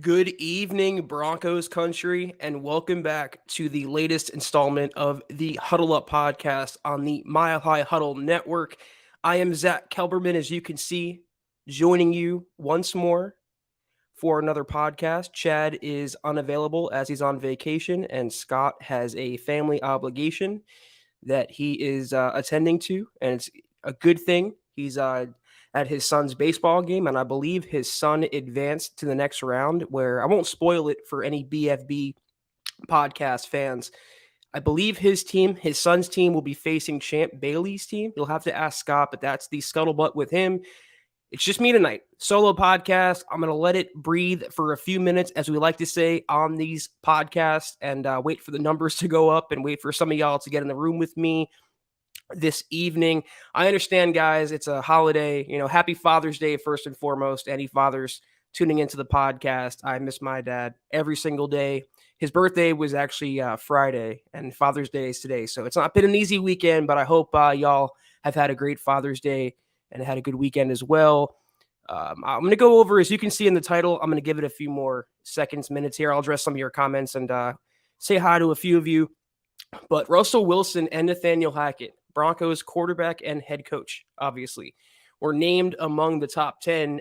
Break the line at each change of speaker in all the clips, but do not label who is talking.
Good evening, Broncos country, and welcome back to the latest installment of the Huddle Up podcast on the Mile High Huddle Network. I am Zack Kelberman, as you can see, joining you once more for another podcast. Chad is unavailable as he's on vacation, and Scott has a family obligation that he is attending to, and it's a good thing. He's at his son's baseball game, and I believe his son advanced to the next round. Where I won't spoil it for any BFB podcast fans. I believe his son's team, will be facing Champ Bailey's team. You'll have to ask Scott, but that's the scuttlebutt with him. It's just me tonight. Solo podcast. I'm going to let it breathe for a few minutes, as we like to say on these podcasts, and wait for the numbers to go up and wait for some of y'all to get in the room with me this evening. I understand, guys, it's a holiday. Happy Father's Day, first and foremost. Any fathers tuning into the podcast, I miss my dad every single day. His birthday was actually Friday, and Father's Day is today. So it's not been an easy weekend, but I hope y'all have had a great Father's Day and had a good weekend as well. I'm going to go over, as you can see in the title, I'm going to give it a few more seconds, minutes here. I'll address some of your comments and say hi to a few of you. But Russell Wilson and Nathaniel Hackett, Broncos quarterback and head coach, obviously, were named among the top 10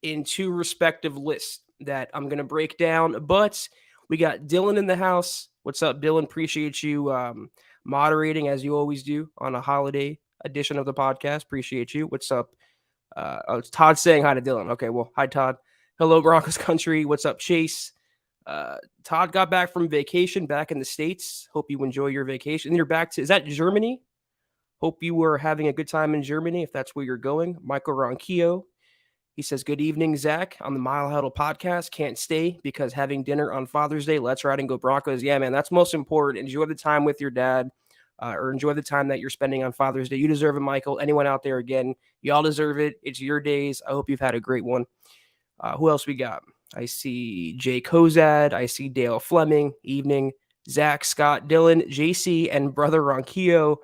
in two respective lists that I'm going to break down. But we got Dylan in the house. What's up, Dylan? Appreciate you moderating, as you always do, on a holiday edition of the podcast. Appreciate you. What's up? It's Todd saying hi to Dylan. Okay, well, hi, Todd. Hello, Broncos country. What's up, Chase? Todd got back from vacation back in the States. Hope you enjoy your vacation. And you're back to, is that Germany? Hope you were having a good time in Germany, if that's where you're going. Michael Ronquillo, he says, good evening, Zach, on the Mile Huddle podcast. Can't stay because having dinner on Father's Day. Let's ride and go Broncos. Yeah, man, that's most important. Enjoy the time with your dad, or enjoy the time that you're spending on Father's Day. You deserve it, Michael. Anyone out there, again, y'all deserve it. It's your days. I hope you've had a great one. Who else we got? I see Jay Kozad. I see Dale Fleming. Evening. Zach, Scott, Dylan, JC, and brother Ronquillo.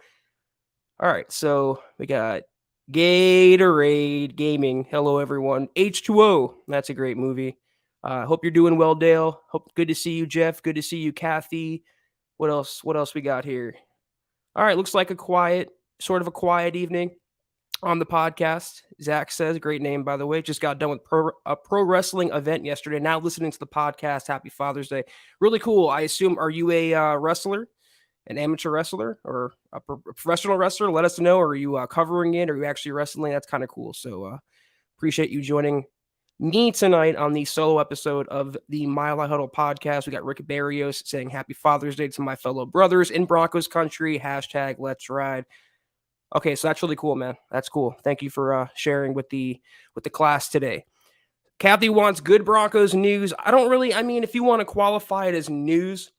All right, so we got Gatorade Gaming. Hello, everyone. H2O. That's a great movie. Hope you're doing well, Dale. Good to see you, Jeff. Good to see you, Kathy. What else? What else we got here? All right, looks like a quiet evening on the podcast. Zach says, great name, by the way. Just got done with a pro wrestling event yesterday. Now listening to the podcast. Happy Father's Day. Really cool. I assume, are you a wrestler? An amateur wrestler or a professional wrestler? Let us know. Are you covering it? Are you actually wrestling? That's kind of cool. So appreciate you joining me tonight on the solo episode of the Mile High Huddle podcast. We got Rick Barrios saying happy Father's Day to my fellow brothers in Broncos country. Hashtag let's ride. Okay, so that's really cool, man. That's cool. Thank you for sharing with the class today. Kathy wants good Broncos news. If you want to qualify it as news,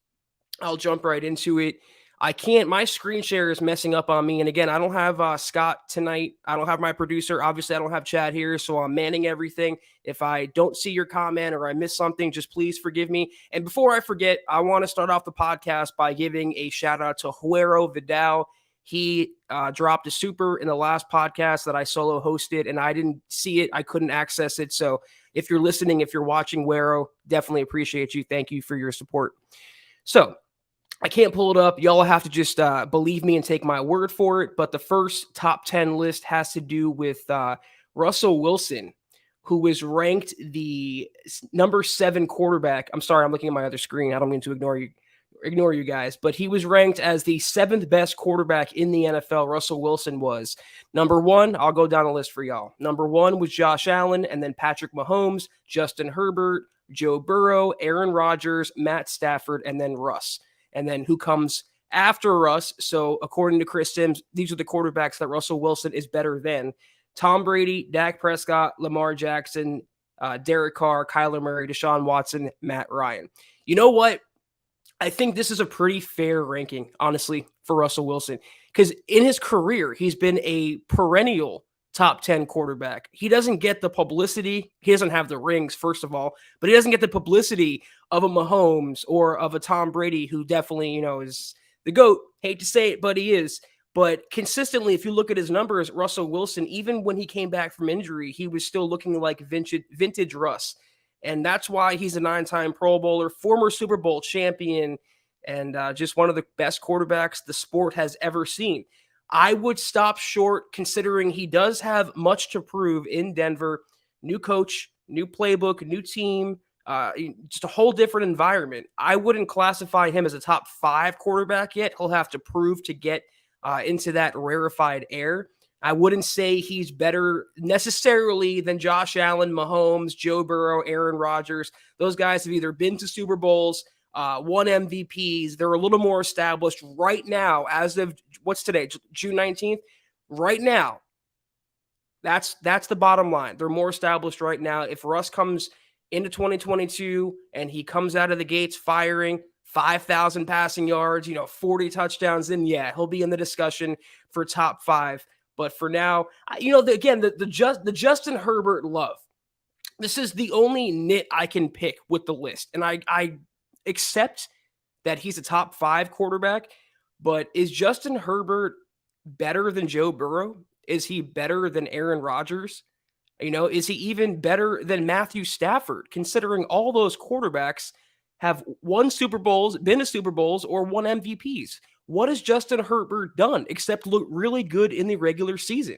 I'll jump right into it. I can't. My screen share is messing up on me. And again, I don't have Scott tonight. I don't have my producer. Obviously, I don't have Chad here, so I'm manning everything. If I don't see your comment or I miss something, just please forgive me. And before I forget, I want to start off the podcast by giving a shout out to Huero Vidal. He dropped a super in the last podcast that I solo hosted, and I didn't see it. I couldn't access it. So if you're listening, if you're watching, Huero, definitely appreciate you. Thank you for your support. So I can't pull it up. Y'all have to just believe me and take my word for it. But the first top 10 list has to do with Russell Wilson, who was ranked the number 7 quarterback. I'm sorry, I'm looking at my other screen. I don't mean to ignore you guys, but he was ranked as the 7th best quarterback in the NFL. Russell Wilson was number 1. I'll go down the list for y'all. Number 1 was Josh Allen, and then Patrick Mahomes, Justin Herbert, Joe Burrow, Aaron Rodgers, Matt Stafford, and then Russ. And then who comes after Russ? So according to Chris Sims, these are the quarterbacks that Russell Wilson is better than: Tom Brady, Dak Prescott, Lamar Jackson, Derek Carr, Kyler Murray, Deshaun Watson, Matt Ryan. You know what? I think this is a pretty fair ranking, honestly, for Russell Wilson, because in his career, he's been a perennial top 10 quarterback. He doesn't get the publicity. He doesn't have the rings, first of all, but he doesn't get the publicity of a Mahomes or of a Tom Brady, who definitely, is the GOAT. Hate to say it, but he is. But consistently, if you look at his numbers, Russell Wilson, even when he came back from injury, he was still looking like vintage Russ. And that's why he's a 9-time Pro Bowler, former Super Bowl champion, and just one of the best quarterbacks the sport has ever seen. I would stop short considering he does have much to prove in Denver. New coach, new playbook, new team, just a whole different environment. I wouldn't classify him as a top 5 quarterback yet. He'll have to prove to get into that rarefied air. I wouldn't say he's better necessarily than Josh Allen, Mahomes, Joe Burrow, Aaron Rodgers. Those guys have either been to Super Bowls, won MVPs. They're a little more established right now as of what's today, June 19th. Right now, that's the bottom line. They're more established right now. If Russ comes into 2022 and he comes out of the gates firing 5,000 passing yards, 40 touchdowns, then yeah, he'll be in the discussion for top 5. But for now, the Justin Herbert love. This is the only nit I can pick with the list. And I accept that he's a top 5 quarterback, but is Justin Herbert better than Joe Burrow? Is he better than Aaron Rodgers? Is he even better than Matthew Stafford, considering all those quarterbacks have won Super Bowls, been to Super Bowls, or won MVPs? What has Justin Herbert done except look really good in the regular season?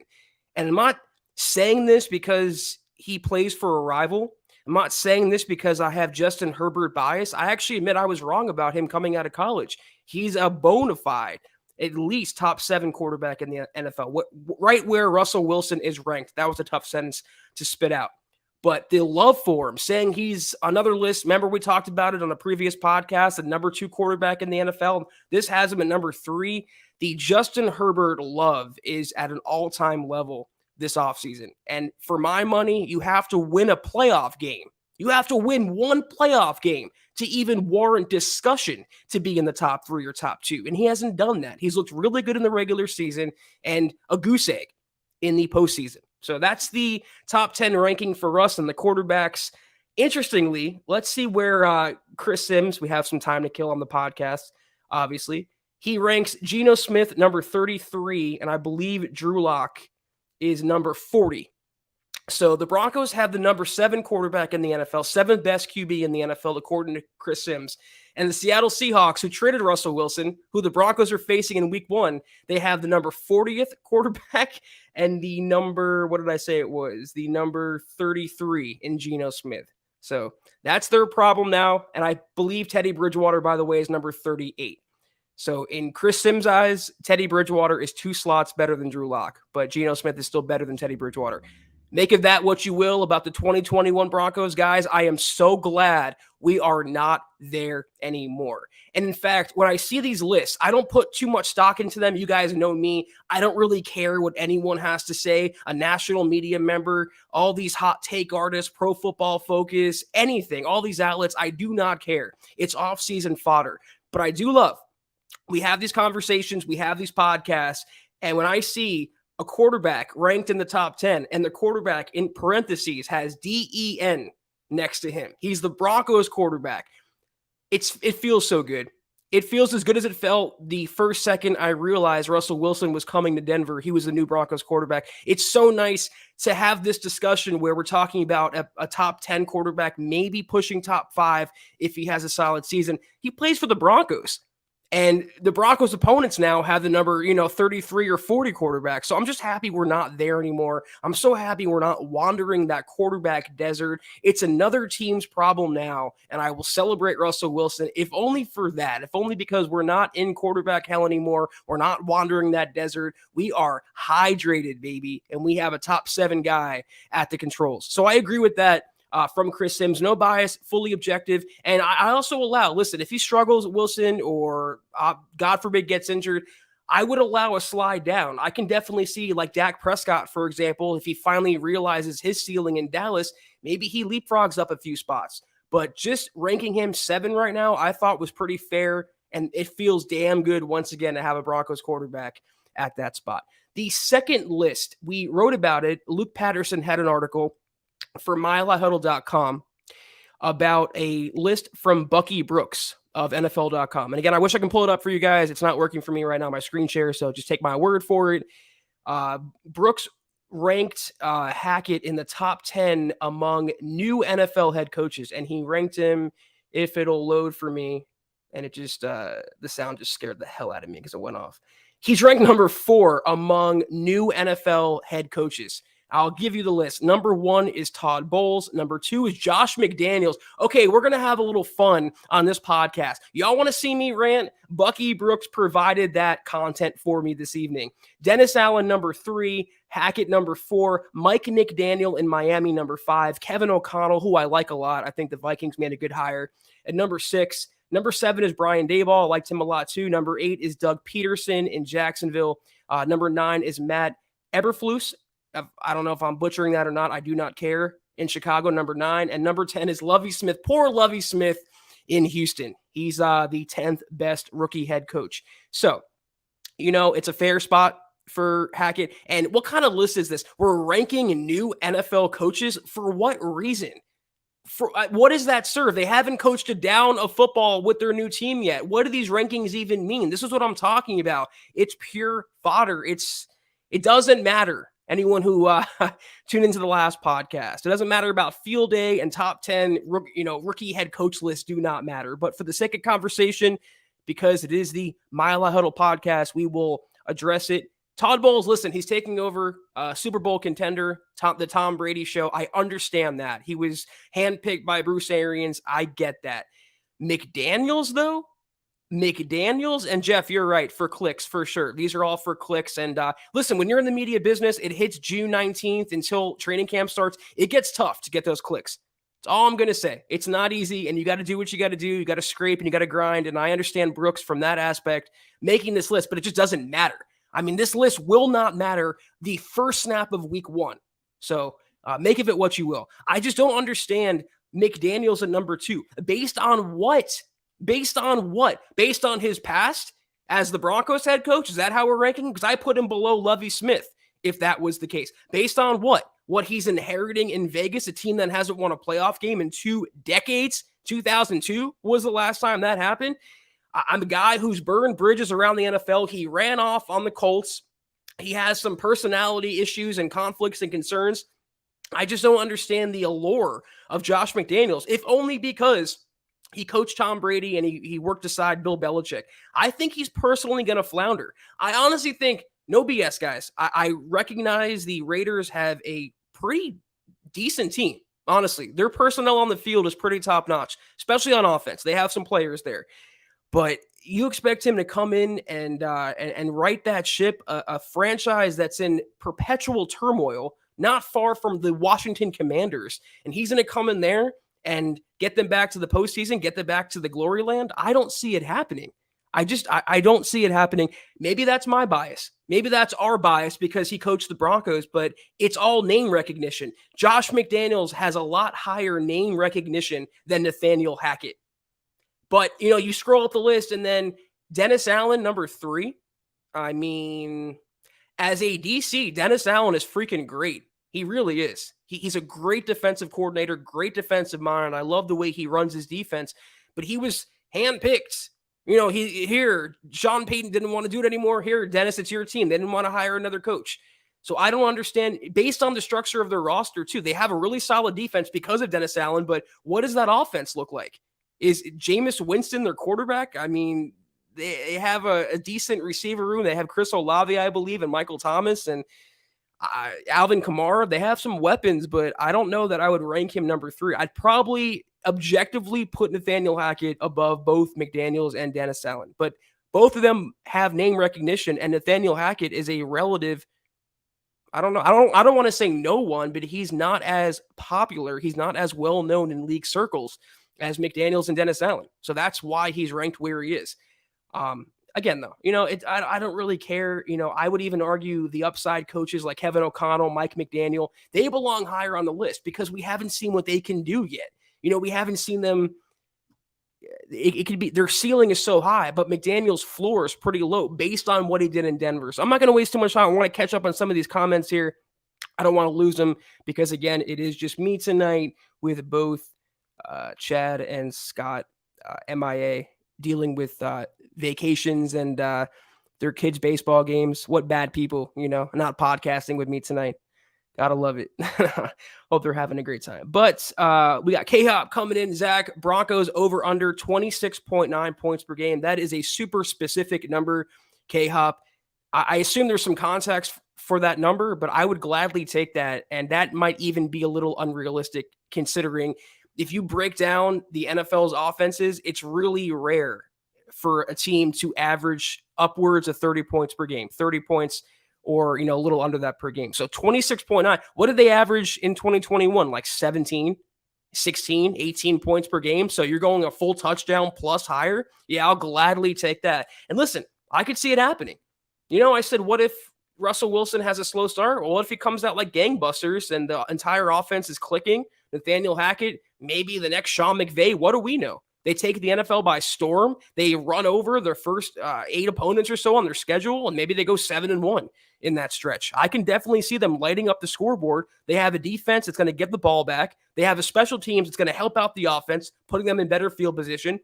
And I'm not saying this because he plays for a rival. I'm not saying this because I have Justin Herbert bias. I actually admit I was wrong about him coming out of college. He's a bona fide, at least top 7 quarterback in the NFL, right where Russell Wilson is ranked. That was a tough sentence to spit out. But the love for him, saying he's another list. Remember, we talked about it on a previous podcast, the number 2 quarterback in the NFL. This has him at number 3. The Justin Herbert love is at an all-time level this offseason. And for my money, you have to win a playoff game. You have to win one playoff game to even warrant discussion to be in the top 3 or top 2. And he hasn't done that. He's looked really good in the regular season and a goose egg in the postseason. So that's the top 10 ranking for us and the quarterbacks. Interestingly, let's see where Chris Sims, we have some time to kill on the podcast, obviously. He ranks Geno Smith number 33, and I believe Drew Lock is number 40. So the Broncos have the number 7 quarterback in the NFL, 7th best QB in the NFL, according to Chris Sims. And the Seattle Seahawks, who traded Russell Wilson, who the Broncos are facing in week 1, they have the number 40th quarterback and the number, what did I say it was? The number 33 in Geno Smith. So that's their problem now. And I believe Teddy Bridgewater, by the way, is number 38. So in Chris Sims' eyes, Teddy Bridgewater is 2 slots better than Drew Lock, but Geno Smith is still better than Teddy Bridgewater. Make of that what you will about the 2021 Broncos, guys. I am so glad we are not there anymore. And in fact, when I see these lists, I don't put too much stock into them. You guys know me. I don't really care what anyone has to say. A national media member, all these hot take artists, Pro Football Focus, anything, all these outlets, I do not care. It's off-season fodder. But I do love, we have these conversations, we have these podcasts, and when I see a quarterback ranked in the top 10, and the quarterback in parentheses has DEN next to him, he's the Broncos quarterback. It feels so good. It feels as good as it felt the first second I realized Russell Wilson was coming to Denver. He was the new Broncos quarterback. It's so nice to have this discussion where we're talking about a top 10 quarterback, maybe pushing top 5 if he has a solid season. He plays for the Broncos. And the Broncos opponents now have the number, 33 or 40 quarterbacks. So I'm just happy we're not there anymore. I'm so happy we're not wandering that quarterback desert. It's another team's problem now. And I will celebrate Russell Wilson, if only for that, if only because we're not in quarterback hell anymore. We're not wandering that desert. We are hydrated, baby. And we have a top 7 guy at the controls. So I agree with that. From Chris Sims, no bias, fully objective. And I also allow, listen, if he struggles, Wilson, or God forbid gets injured, I would allow a slide down. I can definitely see, like Dak Prescott, for example, if he finally realizes his ceiling in Dallas, maybe he leapfrogs up a few spots. But just ranking him 7 right now, I thought was pretty fair. And it feels damn good once again to have a Broncos quarterback at that spot. The second list, we wrote about it. Luke Patterson had an article for MileHighHuddle.com about a list from Bucky Brooks of NFL.com. And again, I wish I can pull it up for you guys. It's not working for me right now, my screen share, so just take my word for it. Brooks ranked Hackett in the top 10 among new NFL head coaches, and he ranked him, if it'll load for me, and it just, the sound just scared the hell out of me because it went off. He's ranked number 4 among new NFL head coaches. I'll give you the list. Number 1 is Todd Bowles. Number 2 is Josh McDaniels. Okay, we're going to have a little fun on this podcast. Y'all want to see me rant? Bucky Brooks provided that content for me this evening. Dennis Allen, number 3. Hackett, number 4. Mike McDaniel in Miami, number 5. Kevin O'Connell, who I like a lot. I think the Vikings made a good hire. At number 6. Number 7 is Brian Daboll. I liked him a lot too. Number 8 is Doug Peterson in Jacksonville. Number 9 is Matt Eberflus. I don't know if I'm butchering that or not. I do not care. In Chicago, number 9. And number 10 is Lovie Smith. Poor Lovie Smith in Houston. He's the 10th best rookie head coach. So, it's a fair spot for Hackett. And what kind of list is this? We're ranking new NFL coaches for what reason? For what does that serve? They haven't coached a down of football with their new team yet. What do these rankings even mean? This is what I'm talking about. It's pure fodder. It doesn't matter. Anyone who tuned into the last podcast, it doesn't matter about field day and top 10, rookie head coach lists do not matter. But for the sake of conversation, because it is the Mile High Huddle podcast, we will address it. Todd Bowles, listen, he's taking over Super Bowl contender, the Tom Brady show. I understand that. He was handpicked by Bruce Arians. I get that. McDaniels, though? McDaniels, and Jeff, you're right, for clicks, for sure. These are all for clicks. And listen, when you're in the media business, it hits June 19th until training camp starts. It gets tough to get those clicks. That's all I'm going to say. It's not easy, and you got to do what you got to do. You got to scrape, and you got to grind. And I understand Brooks from that aspect making this list, but it just doesn't matter. I mean, this list will not matter the first snap of week 1. So make of it what you will. I just don't understand McDaniels at number 2. Based on what? Based on what? Based on his past as the Broncos head coach? Is that how we're ranking? Because I put him below Lovie Smith, if that was the case. Based on what? What he's inheriting in Vegas, a team that hasn't won a playoff game in 2 decades. 2002 was the last time that happened. I'm a guy who's burned bridges around the NFL. He ran off on the Colts. He has some personality issues and conflicts and concerns. I just don't understand the allure of Josh McDaniels, if only because he coached Tom Brady and he worked aside Bill Belichick. I think he's personally going to flounder. I honestly think, no BS, guys. I recognize the Raiders have a pretty decent team. Honestly, their personnel on the field is pretty top notch, especially on offense. They have some players there. But you expect him to come in and right that ship, a franchise that's in perpetual turmoil, not far from the Washington Commanders. And he's going to come in there and get them back to the postseason, get them back to the glory land. I don't see it happening. I don't see it happening. Maybe that's my bias. Maybe that's our bias because he coached the Broncos, but it's all name recognition. Josh McDaniels has a lot higher name recognition than Nathaniel Hackett. But, you scroll up the list and then Dennis Allen, number 3. I mean, as a DC, Dennis Allen is freaking great. He really is. He's a great defensive coordinator, great defensive mind. I love the way he runs his defense, but he was handpicked. Sean Payton didn't want to do it anymore. Here, Dennis, it's your team. They didn't want to hire another coach. So I don't understand, based on the structure of their roster too, they have a really solid defense because of Dennis Allen, but what does that offense look like? Is Jameis Winston their quarterback? I mean, they have a decent receiver room. They have Chris Olave, I believe, and Michael Thomas and Alvin Kamara. They have some weapons, but I don't know that I would rank him number 3. I'd probably objectively put Nathaniel Hackett above both McDaniels and Dennis Allen, but both of them have name recognition, and Nathaniel Hackett is a relative. I don't know. I don't want to say no one, but he's not as popular. He's not as well known in league circles as McDaniels and Dennis Allen. So that's why he's ranked where he is. Again, though, I don't really care. I would even argue the upside coaches like Kevin O'Connell, Mike McDaniel, they belong higher on the list because we haven't seen what they can do yet. We haven't seen them. It could be their ceiling is so high, but McDaniel's floor is pretty low based on what he did in Denver. So I'm not going to waste too much time. I want to catch up on some of these comments here. I don't want to lose them because, again, it is just me tonight with both Chad and Scott MIA dealing with vacations and their kids' baseball games. What bad people, not podcasting with me tonight. Gotta love it. Hope they're having a great time. But we got K-Hop coming in. Zach, Broncos over under 26.9 points per game. That is a super specific number, K-Hop. I assume there's some context for that number, but I would gladly take that. And that might even be a little unrealistic considering if you break down the NFL's offenses, it's really rare for a team to average upwards of 30 points per game, 30 points or, a little under that per game. So 26.9, what did they average in 2021? Like 17, 16, 18 points per game. So you're going a full touchdown plus higher. Yeah, I'll gladly take that. And listen, I could see it happening. I said, what if Russell Wilson has a slow start? Well, what if he comes out like gangbusters and the entire offense is clicking? Nathaniel Hackett, maybe the next Sean McVay. What do we know? They take the NFL by storm. They run over their first 8 opponents or so on their schedule, and maybe they go 7-1 in that stretch. I can definitely see them lighting up the scoreboard. They have a defense that's going to get the ball back. They have a special teams that's going to help out the offense, putting them in better field position.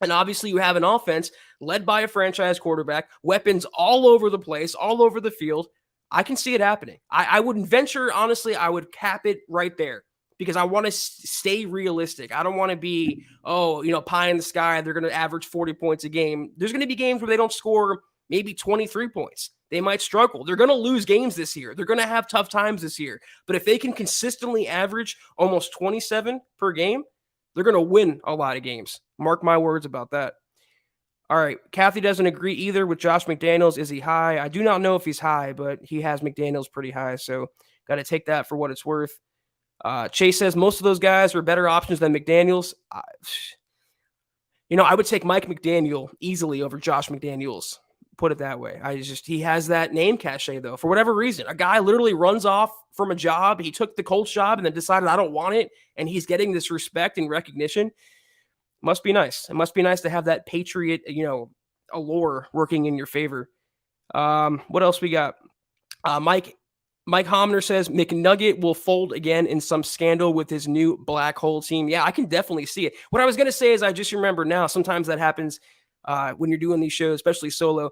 And obviously you have an offense led by a franchise quarterback, weapons all over the place, all over the field. I can see it happening. I wouldn't venture, honestly, I would cap it right there because I want to stay realistic. I don't want to be, pie in the sky. They're going to average 40 points a game. There's going to be games where they don't score maybe 23 points. They might struggle. They're going to lose games this year. They're going to have tough times this year. But if they can consistently average almost 27 per game, they're going to win a lot of games. Mark my words about that. All right. Kathy doesn't agree either with Josh McDaniels. Is he high? I do not know if he's high, but he has McDaniels pretty high. So got to take that for what it's worth. Chase says most of those guys are better options than McDaniels. I would take Mike McDaniel easily over Josh McDaniels. Put it that way. He has that name cachet though. For whatever reason, a guy literally runs off from a job. He took the Colts job and then decided I don't want it. And he's getting this respect and recognition. Must be nice. It must be nice to have that Patriot, allure working in your favor. What else we got? Mike Homner says McNugget will fold again in some scandal with his new black hole team. Yeah, I can definitely see it. What I was going to say is I just remember now, sometimes that happens when you're doing these shows, especially solo.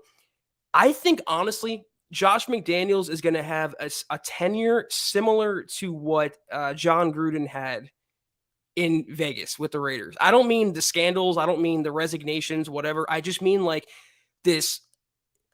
I think, honestly, Josh McDaniels is going to have a tenure similar to what John Gruden had in Vegas with the Raiders. I don't mean the scandals. I don't mean the resignations, whatever. I just mean like this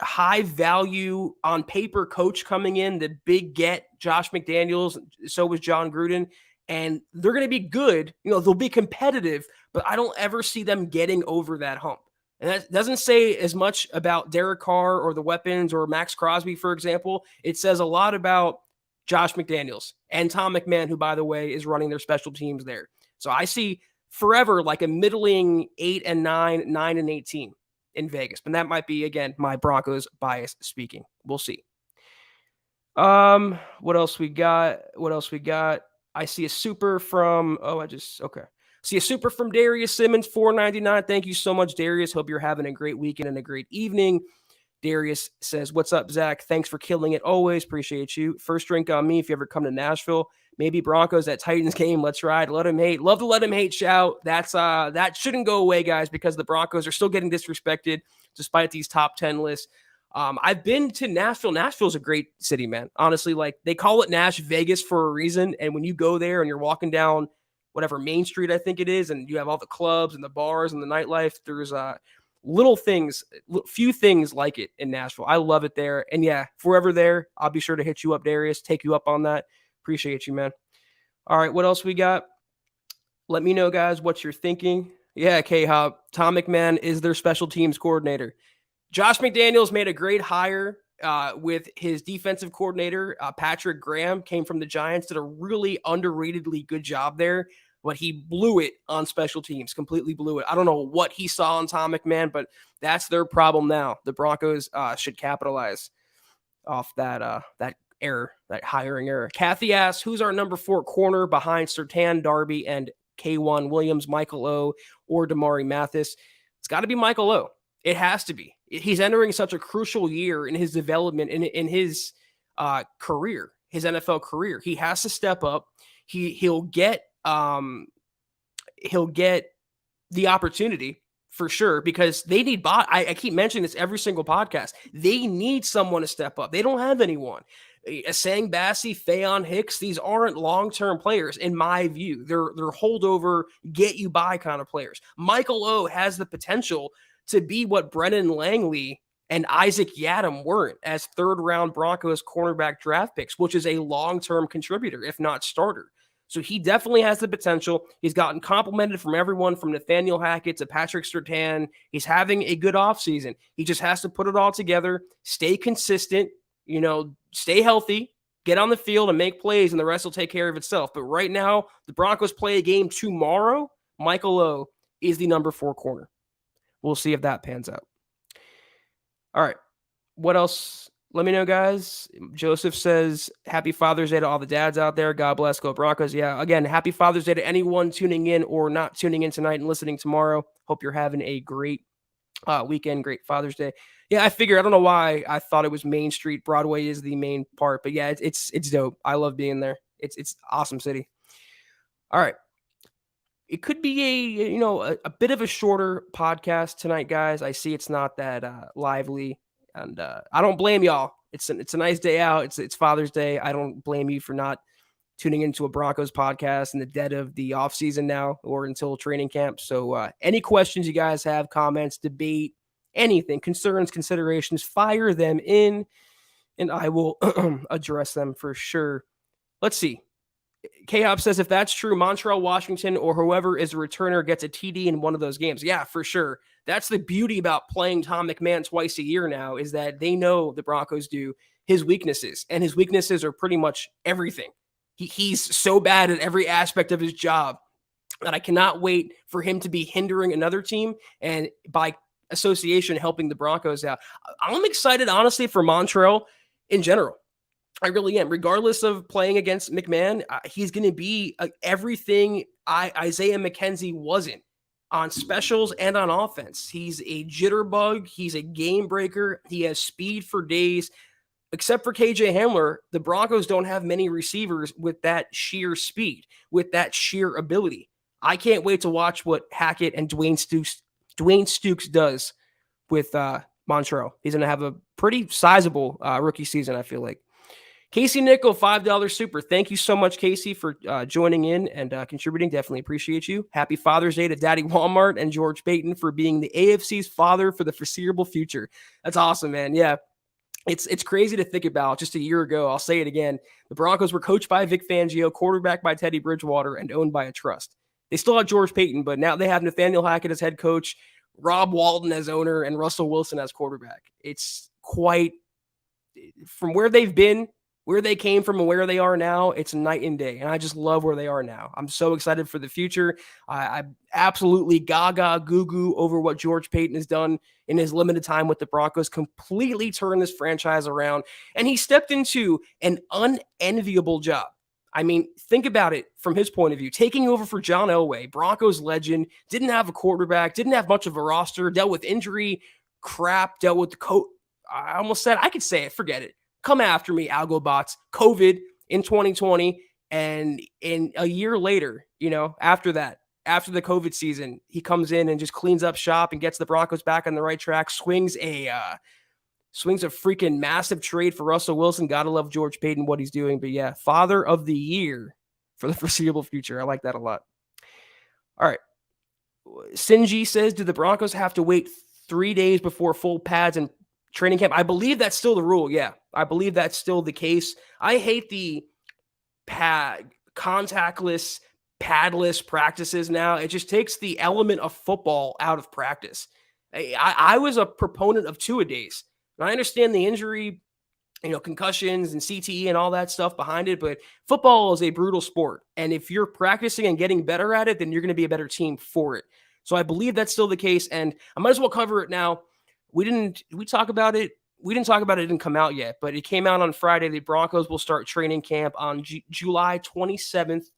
high value on paper coach coming in, the big get, Josh McDaniels. So was John Gruden. And they're going to be good. They'll be competitive, but I don't ever see them getting over that hump. And that doesn't say as much about Derek Carr or the weapons or Max Crosby, for example. It says a lot about Josh McDaniels and Tom McMahon, who, by the way, is running their special teams there. So I see forever like a middling 8-9, 9-18 in Vegas. But that might be, again, my Broncos bias speaking. We'll see. What else we got? I see a super from, See a super from Darius Simmons, $4.99. Thank you so much, Darius. Hope you're having a great weekend and a great evening. Darius says, what's up, Zach? Thanks for killing it. Always appreciate you. First drink on me if you ever come to Nashville. Maybe Broncos at Titans game. Let's ride. Let him hate. Love to let him hate shout. That shouldn't go away, guys, because the Broncos are still getting disrespected despite these top 10 lists. I've been to Nashville. Nashville's a great city, man. Honestly, like they call it Nash Vegas for a reason. And when you go there and you're walking down whatever Main Street, I think it is, and you have all the clubs and the bars and the nightlife, there's few things like it in Nashville. I love it there. And yeah, if we're ever there, I'll be sure to hit you up, Darius, take you up on that. Appreciate you, man. All right, what else we got? Let me know, guys, what you're thinking. Yeah, K-Hop, Tom McMahon is their special teams coordinator. Josh McDaniels made a great hire with his defensive coordinator, Patrick Graham, came from the Giants, did a really underratedly good job there, but he blew it on special teams, completely blew it. I don't know what he saw on Tom McMahon, but that's their problem now. The Broncos should capitalize off that error, that hiring error. Kathy asks, who's our number 4 corner behind Surtain, Darby, and K1 Williams, Michael O, or Damari Mathis? It's got to be Michael O. It has to be. He's entering such a crucial year in his development, in his career, his NFL career. He has to step up. He'll get the opportunity for sure, because they need I keep mentioning this every single podcast. They need someone to step up. They don't have anyone. Asang Bassi, Fayon Hicks, these aren't long-term players in my view. They're holdover, get you by kind of players. Michael O has the potential to be what Brennan Langley and Isaac Yiadom weren't as third-round Broncos cornerback draft picks, which is a long-term contributor, if not starter. So he definitely has the potential. He's gotten complimented from everyone from Nathaniel Hackett to Patrick Surtain. He's having a good offseason. He just has to put it all together, stay consistent, stay healthy, get on the field and make plays, and the rest will take care of itself. But right now, the Broncos play a game tomorrow. Michael O is the number 4 corner. We'll see if that pans out. All right. What else? Let me know, guys. Joseph says, happy Father's Day to all the dads out there. God bless. Go Broncos. Yeah, again, happy Father's Day to anyone tuning in or not tuning in tonight and listening tomorrow. Hope you're having a great weekend, great Father's Day. Yeah, I figure, I don't know why I thought it was Main Street. Broadway is the main part, but yeah, it's dope. I love being there. It's awesome city. All right. It could be a bit of a shorter podcast tonight, guys. I see it's not that lively, and I don't blame y'all. It's a nice day out. It's Father's Day. I don't blame you for not tuning into a Broncos podcast in the dead of the offseason now or until training camp. So any questions you guys have, comments, debate, anything, concerns, considerations, fire them in, and I will address them for sure. Let's see. K-Hop says, if that's true, Montreal, Washington, or whoever is a returner gets a TD in one of those games. Yeah, for sure. That's the beauty about playing Tom McMahon twice a year now, is that they know, the Broncos do, his weaknesses. And his weaknesses are pretty much everything. He's so bad at every aspect of his job that I cannot wait for him to be hindering another team and by association helping the Broncos out. I'm excited, honestly, for Montreal in general. I really am. Regardless of playing against McMahon, he's going to be everything Isaiah McKenzie wasn't on specials and on offense. He's a jitterbug. He's a game breaker. He has speed for days. Except for KJ Hamler, the Broncos don't have many receivers with that sheer speed, with that sheer ability. I can't wait to watch what Hackett and Dwayne Stukes does with Montreal. He's going to have a pretty sizable rookie season, I feel like. Casey Nickel, $5 super. Thank you so much, Casey, for joining in and contributing. Definitely appreciate you. Happy Father's Day to Daddy Walmart and George Payton for being the AFC's father for the foreseeable future. That's awesome, man. Yeah, it's crazy to think about. Just a year ago, I'll say it again, the Broncos were coached by Vic Fangio, quarterbacked by Teddy Bridgewater, and owned by a trust. They still have George Payton, but now they have Nathaniel Hackett as head coach, Rob Walton as owner, and Russell Wilson as quarterback. It's quite, from where they've been, where they came from and where they are now, it's night and day. And I just love where they are now. I'm so excited for the future. I'm absolutely gaga goo-goo over what George Payton has done in his limited time with the Broncos, completely turned this franchise around. And he stepped into an unenviable job. I mean, think about it from his point of view. Taking over for John Elway, Broncos legend, didn't have a quarterback, didn't have much of a roster, dealt with injury crap, dealt with I almost said, I could say it, forget it. Come after me, Algobots. COVID in 2020. And in a year later, after that, after the COVID season, he comes in and just cleans up shop and gets the Broncos back on the right track, swings a freaking massive trade for Russell Wilson. Gotta love George Payton, what he's doing. But yeah, father of the year for the foreseeable future. I like that a lot. All right. Sinji says, do the Broncos have to wait 3 days before full pads and training camp? I believe that's still the rule. Yeah, I believe that's still the case. I hate the contactless, padless practices now. It just takes the element of football out of practice. I was a proponent of 2-a-days. And I understand the injury, concussions and CTE and all that stuff behind it, but football is a brutal sport. And if you're practicing and getting better at it, then you're going to be a better team for it. So I believe that's still the case. And I might as well cover it now. We didn't talk about it. It didn't come out yet, but it came out on Friday. The Broncos will start training camp on July 27th,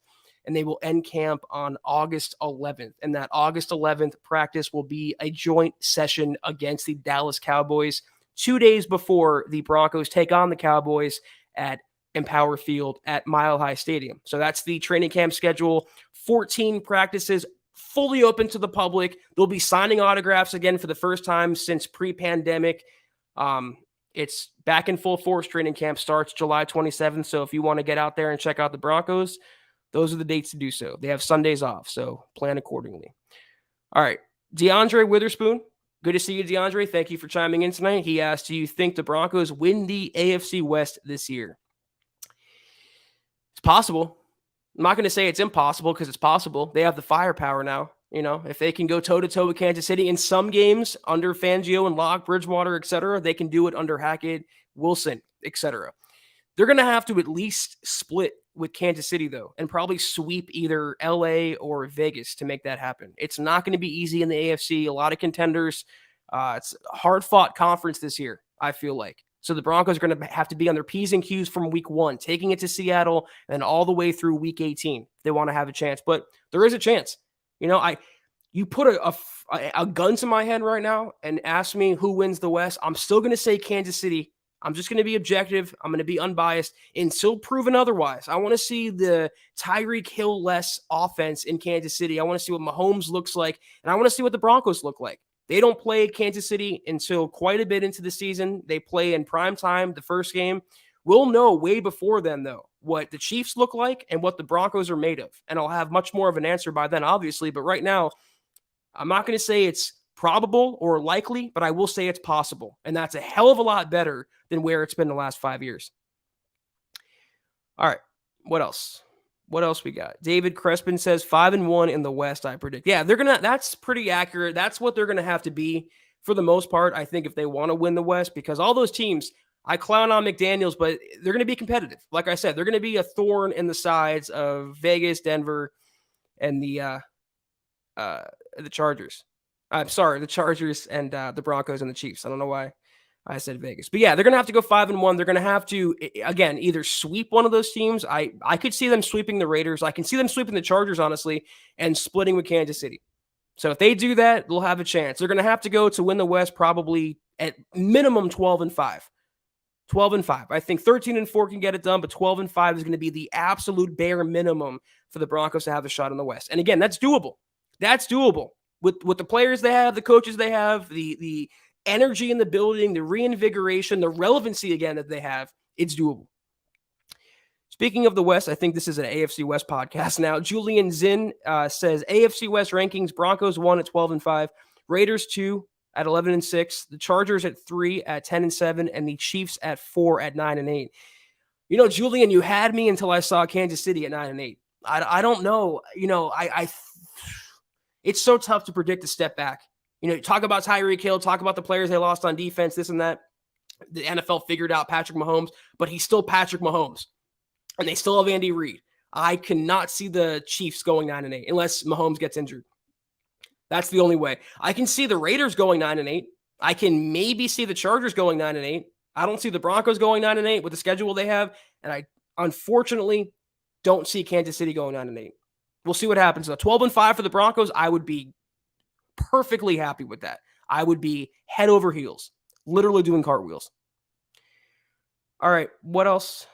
and they will end camp on August 11th. And that August 11th practice will be a joint session against the Dallas Cowboys 2 days before the Broncos take on the Cowboys at Empower Field at Mile High Stadium. So that's the training camp schedule. 14 practices, fully open to the public. They'll be signing autographs again for the first time since pre-pandemic. It's back in full force. Training camp starts July 27th. So if you want to get out there and check out the Broncos, those are the dates to do so. They have Sundays off, so plan accordingly. All right. DeAndre Witherspoon. Good to see you, DeAndre. Thank you for chiming in tonight. He asked, do you think the Broncos win the AFC West this year? It's possible. I'm not going to say it's impossible because it's possible. They have the firepower now. If they can go toe-to-toe with Kansas City in some games under Fangio and Locke, Bridgewater, etc., they can do it under Hackett, Wilson, etc. They're going to have to at least split with Kansas City, though, and probably sweep either LA or Vegas to make that happen. It's not going to be easy in the AFC. A lot of contenders. It's a hard-fought conference this year, I feel like. So the Broncos are going to have to be on their P's and Q's from week 1, taking it to Seattle and all the way through week 18 if they want to have a chance. But there is a chance. You put a gun to my head right now and ask me who wins the West. I'm still going to say Kansas City. I'm just going to be objective. I'm going to be unbiased until proven otherwise. I want to see the Tyreek Hill-less offense in Kansas City. I want to see what Mahomes looks like, and I want to see what the Broncos look like. They don't play Kansas City until quite a bit into the season. They play in prime time, the first game. We'll know way before then, though, what the Chiefs look like and what the Broncos are made of. And I'll have much more of an answer by then, obviously. But right now, I'm not going to say it's probable or likely, but I will say it's possible. And that's a hell of a lot better than where it's been the last 5 years. All right. What else? What else we got? David Crespin says 5-1 in the West, I predict. Yeah, that's pretty accurate. That's what they're going to have to be for the most part, I think, if they want to win the West, because all those teams, I clown on McDaniels, but they're going to be competitive. Like I said, they're going to be a thorn in the sides of Vegas, Denver, and the Chargers. I'm sorry, the Chargers and the Broncos and the Chiefs. I don't know why I said Vegas. But yeah, they're going to have to go 5-1. They're going to have to, again, either sweep one of those teams. I could see them sweeping the Raiders. I can see them sweeping the Chargers, honestly, and splitting with Kansas City. So if they do that, they'll have a chance. They're going to have to go to win the West probably at minimum 12-5. 12-5. I think 13-4 can get it done, but 12-5 is going to be the absolute bare minimum for the Broncos to have a shot in the West. And again, that's doable. That's doable. With the players they have, the coaches they have, the energy in the building, the reinvigoration, the relevancy again that they have, it's doable. Speaking of the West, I think this is an AFC West podcast now. Julian Zinn says AFC West rankings: Broncos 1 at 12-5, Raiders 2 at 11-6, the Chargers at 3 at 10-7, and the Chiefs at 4 at 9-8. Julian, you had me until I saw Kansas City at 9-8. I don't know. It's so tough to predict a step back. Talk about Tyreek Hill, talk about the players they lost on defense, this and that. The NFL figured out Patrick Mahomes, but he's still Patrick Mahomes. And they still have Andy Reid. I cannot see the Chiefs going 9-8 unless Mahomes gets injured. That's the only way. I can see the Raiders going 9-8. I can maybe see the Chargers going 9-8. I don't see the Broncos going 9-8 with the schedule they have. And I unfortunately don't see Kansas City going 9-8. We'll see what happens. 12-5 for the Broncos, I would be perfectly happy with that. I would be head over heels, literally doing cartwheels. All right, what else?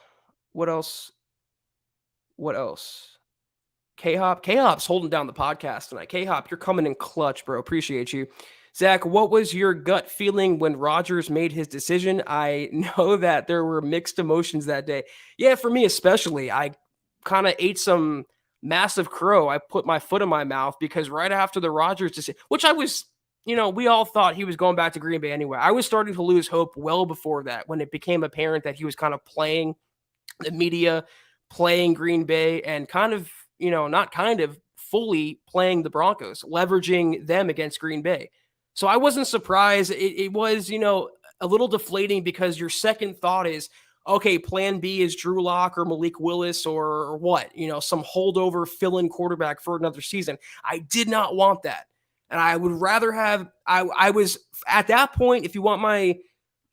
K-Hop's holding down the podcast tonight. K-Hop, you're coming in clutch, bro. Appreciate you. Zach, what was your gut feeling when Rodgers made his decision? I know that there were mixed emotions that day. Yeah, for me especially. I kind of ate some massive crow. I put my foot in my mouth because right after the Rodgers decision, which I was, we all thought he was going back to Green Bay anyway. I was starting to lose hope well before that when it became apparent that he was kind of playing the media, playing Green Bay, and kind of, not kind of, fully playing the Broncos, leveraging them against Green Bay. So I wasn't surprised. It was, a little deflating because your second thought is, okay, plan B is Drew Lock or Malik Willis or what, some holdover fill-in quarterback for another season. I did not want that. And I would rather have, I was at that point, if you want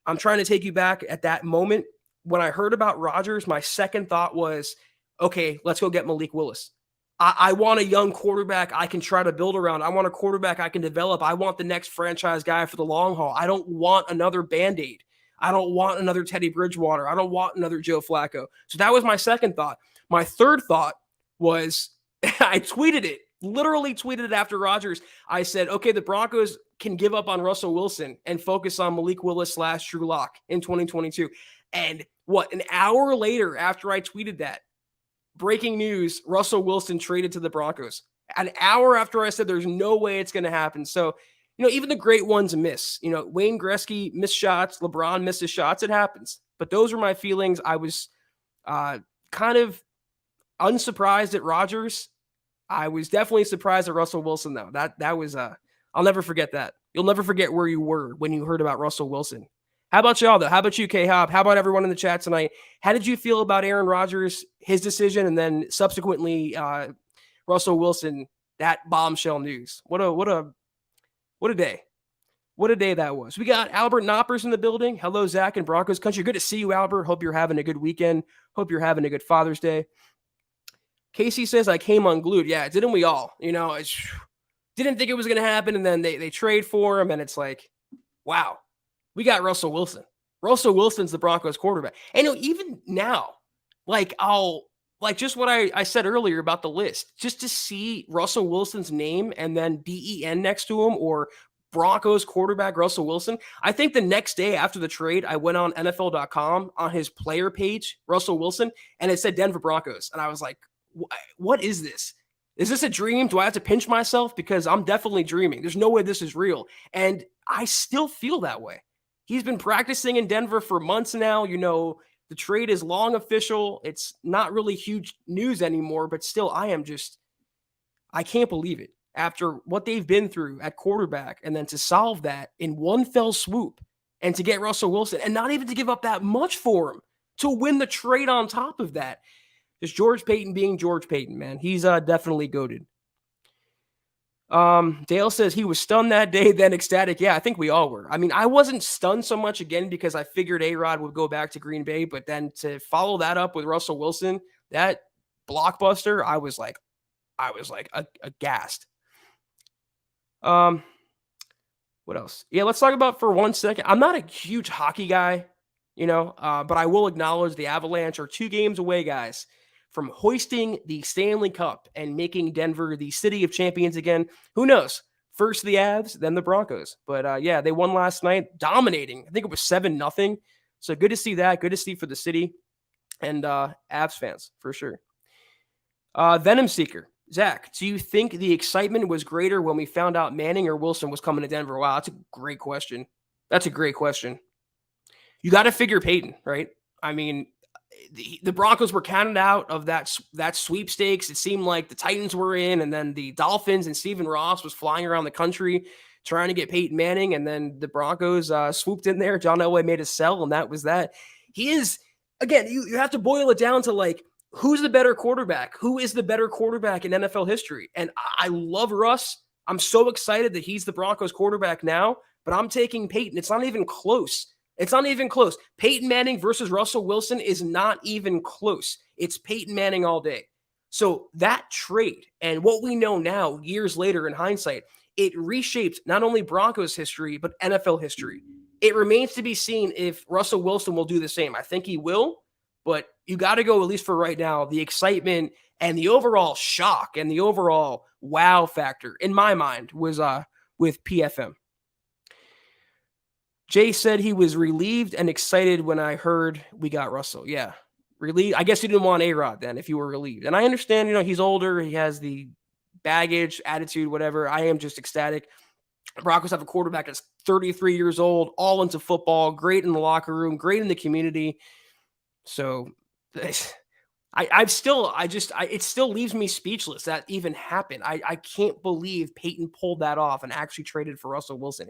I'm trying to take you back at that moment. When I heard about Rodgers, my second thought was, okay, let's go get Malik Willis. I want a young quarterback I can try to build around. I want a quarterback I can develop. I want the next franchise guy for the long haul. I don't want another Band-Aid. I don't want another Teddy Bridgewater. I don't want another Joe Flacco. So that was my second thought. My third thought was, I tweeted it. literally tweeted it after Rodgers. I said, okay, the Broncos can give up on Russell Wilson and focus on Malik Willis / Drew Lock in 2022. And what, an hour later after I tweeted that, breaking news, Russell Wilson traded to the Broncos. An hour after I said there's no way it's going to happen. So, even the great ones miss. Wayne Gretzky missed shots. LeBron misses shots. It happens. But those were my feelings. I was kind of unsurprised at Rodgers. I was definitely surprised at Russell Wilson, though. That was I'll never forget that. You'll never forget where you were when you heard about Russell Wilson. How about y'all, though? How about you, K-Hop? How about everyone in the chat tonight? How did you feel about Aaron Rodgers, his decision, and then subsequently Russell Wilson, that bombshell news? What a day. What a day that was. We got Albert Knoppers in the building. Hello, Zach and Broncos country. Good to see you, Albert. Hope you're having a good weekend. Hope you're having a good Father's Day. Casey says, I came unglued. Yeah, didn't we all? Didn't think it was going to happen, and then they trade for him, and it's like, wow, we got Russell Wilson. Russell Wilson's the Broncos quarterback. And even now, just what I said earlier about the list, just to see Russell Wilson's name and then BEN next to him, or Broncos quarterback Russell Wilson. I think the next day after the trade, I went on NFL.com on his player page, Russell Wilson, and it said Denver Broncos. And I was like, what is this? Is this a dream? Do I have to pinch myself? Because I'm definitely dreaming. There's no way this is real. And I still feel that way. He's been practicing in Denver for months now. The trade is long official. It's not really huge news anymore, but still, I can't believe it. After what they've been through at quarterback, and then to solve that in one fell swoop, and to get Russell Wilson, and not even to give up that much for him, to win the trade on top of that. Just George Payton being George Payton, man. He's definitely goated. Dale says he was stunned that day, then ecstatic. Yeah, I think we all were. I mean, I wasn't stunned so much again because I figured A-Rod would go back to Green Bay, but then to follow that up with Russell Wilson, that blockbuster, I was like aghast. What else? Yeah, let's talk about for 1 second. I'm not a huge hockey guy, but I will acknowledge the Avalanche are 2 games away, guys, from hoisting the Stanley Cup and making Denver the city of champions again. Who knows? First the Avs, then the Broncos. But yeah, they won last night, dominating. I think it was 7-0. So good to see that. Good to see for the city and Avs fans for sure. Venom Seeker. Zach, do you think the excitement was greater when we found out Manning or Wilson was coming to Denver? Wow, that's a great question. You got to figure Peyton, right? I mean, the Broncos were counted out of that sweepstakes. It seemed like the Titans were in, and then the Dolphins and Stephen Ross was flying around the country trying to get Peyton Manning, and then the Broncos swooped in there. John Elway made a sell, and that was that. He is, again, you have to boil it down to like, who's the better quarterback? Who is the better quarterback in NFL history? And I love Russ. I'm so excited that he's the Broncos quarterback now, but I'm taking Peyton. It's not even close. Peyton Manning versus Russell Wilson is not even close. It's Peyton Manning all day. So that trade and what we know now, years later in hindsight, it reshaped not only Broncos history, but NFL history. It remains to be seen if Russell Wilson will do the same. I think he will, but you got to go, at least for right now, the excitement and the overall shock and the overall wow factor, in my mind, was with PFM. Jay said he was relieved and excited when I heard we got Russell. Yeah, relieved. I guess you didn't want A-Rod then if you were relieved. And I understand, he's older. He has the baggage, attitude, whatever. I am just ecstatic. The Broncos have a quarterback that's 33 years old, all into football, great in the locker room, great in the community. So it still leaves me speechless that even happened. I can't believe Peyton pulled that off and actually traded for Russell Wilson.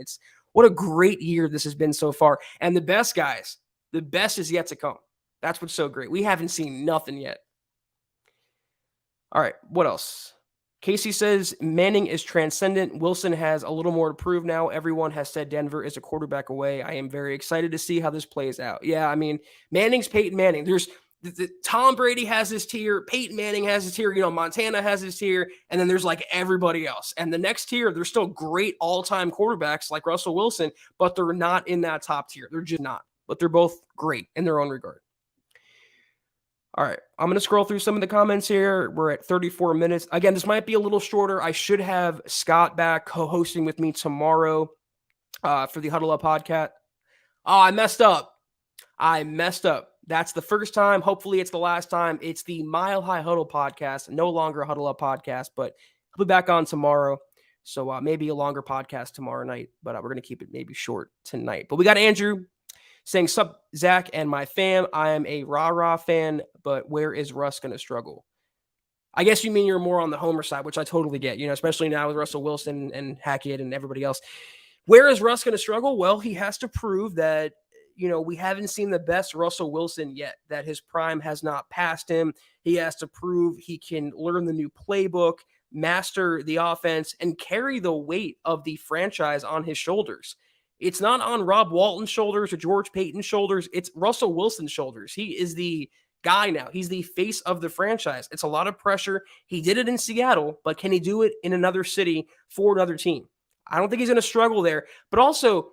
What a great year this has been so far. And the best, guys, the best is yet to come. That's what's so great. We haven't seen nothing yet. All right, what else? Casey says Manning is transcendent. Wilson has a little more to prove now. Everyone has said Denver is a quarterback away. I am very excited to see how this plays out. Yeah, I mean, Manning's Peyton Manning. There's Tom Brady has his tier. Peyton Manning has his tier. Montana has his tier. And then there's like everybody else. And the next tier, there's still great all-time quarterbacks like Russell Wilson, but they're not in that top tier. They're just not. But they're both great in their own regard. All right, I'm going to scroll through some of the comments here. We're at 34 minutes. Again, this might be a little shorter. I should have Scott back co-hosting with me tomorrow for the Huddle Up podcast. Oh, I messed up. That's the first time. Hopefully, it's the last time. It's the Mile High Huddle podcast, no longer a Huddle Up podcast, but I'll be back on tomorrow. So maybe a longer podcast tomorrow night, but we're going to keep it maybe short tonight. But we got Andrew saying, sup, Zach and my fam. I am a rah-rah fan, but where is Russ going to struggle? I guess you mean you're more on the homer side, which I totally get, especially now with Russell Wilson and Hackett and everybody else. Where is Russ going to struggle? Well, he has to prove that, we haven't seen the best Russell Wilson yet, that his prime has not passed him. He has to prove he can learn the new playbook, master the offense, and carry the weight of the franchise on his shoulders. It's not on Rob Walton's shoulders or George Payton's shoulders. It's Russell Wilson's shoulders. He is the guy now. He's the face of the franchise. It's a lot of pressure. He did it in Seattle, but can he do it in another city for another team? I don't think he's going to struggle there. But also,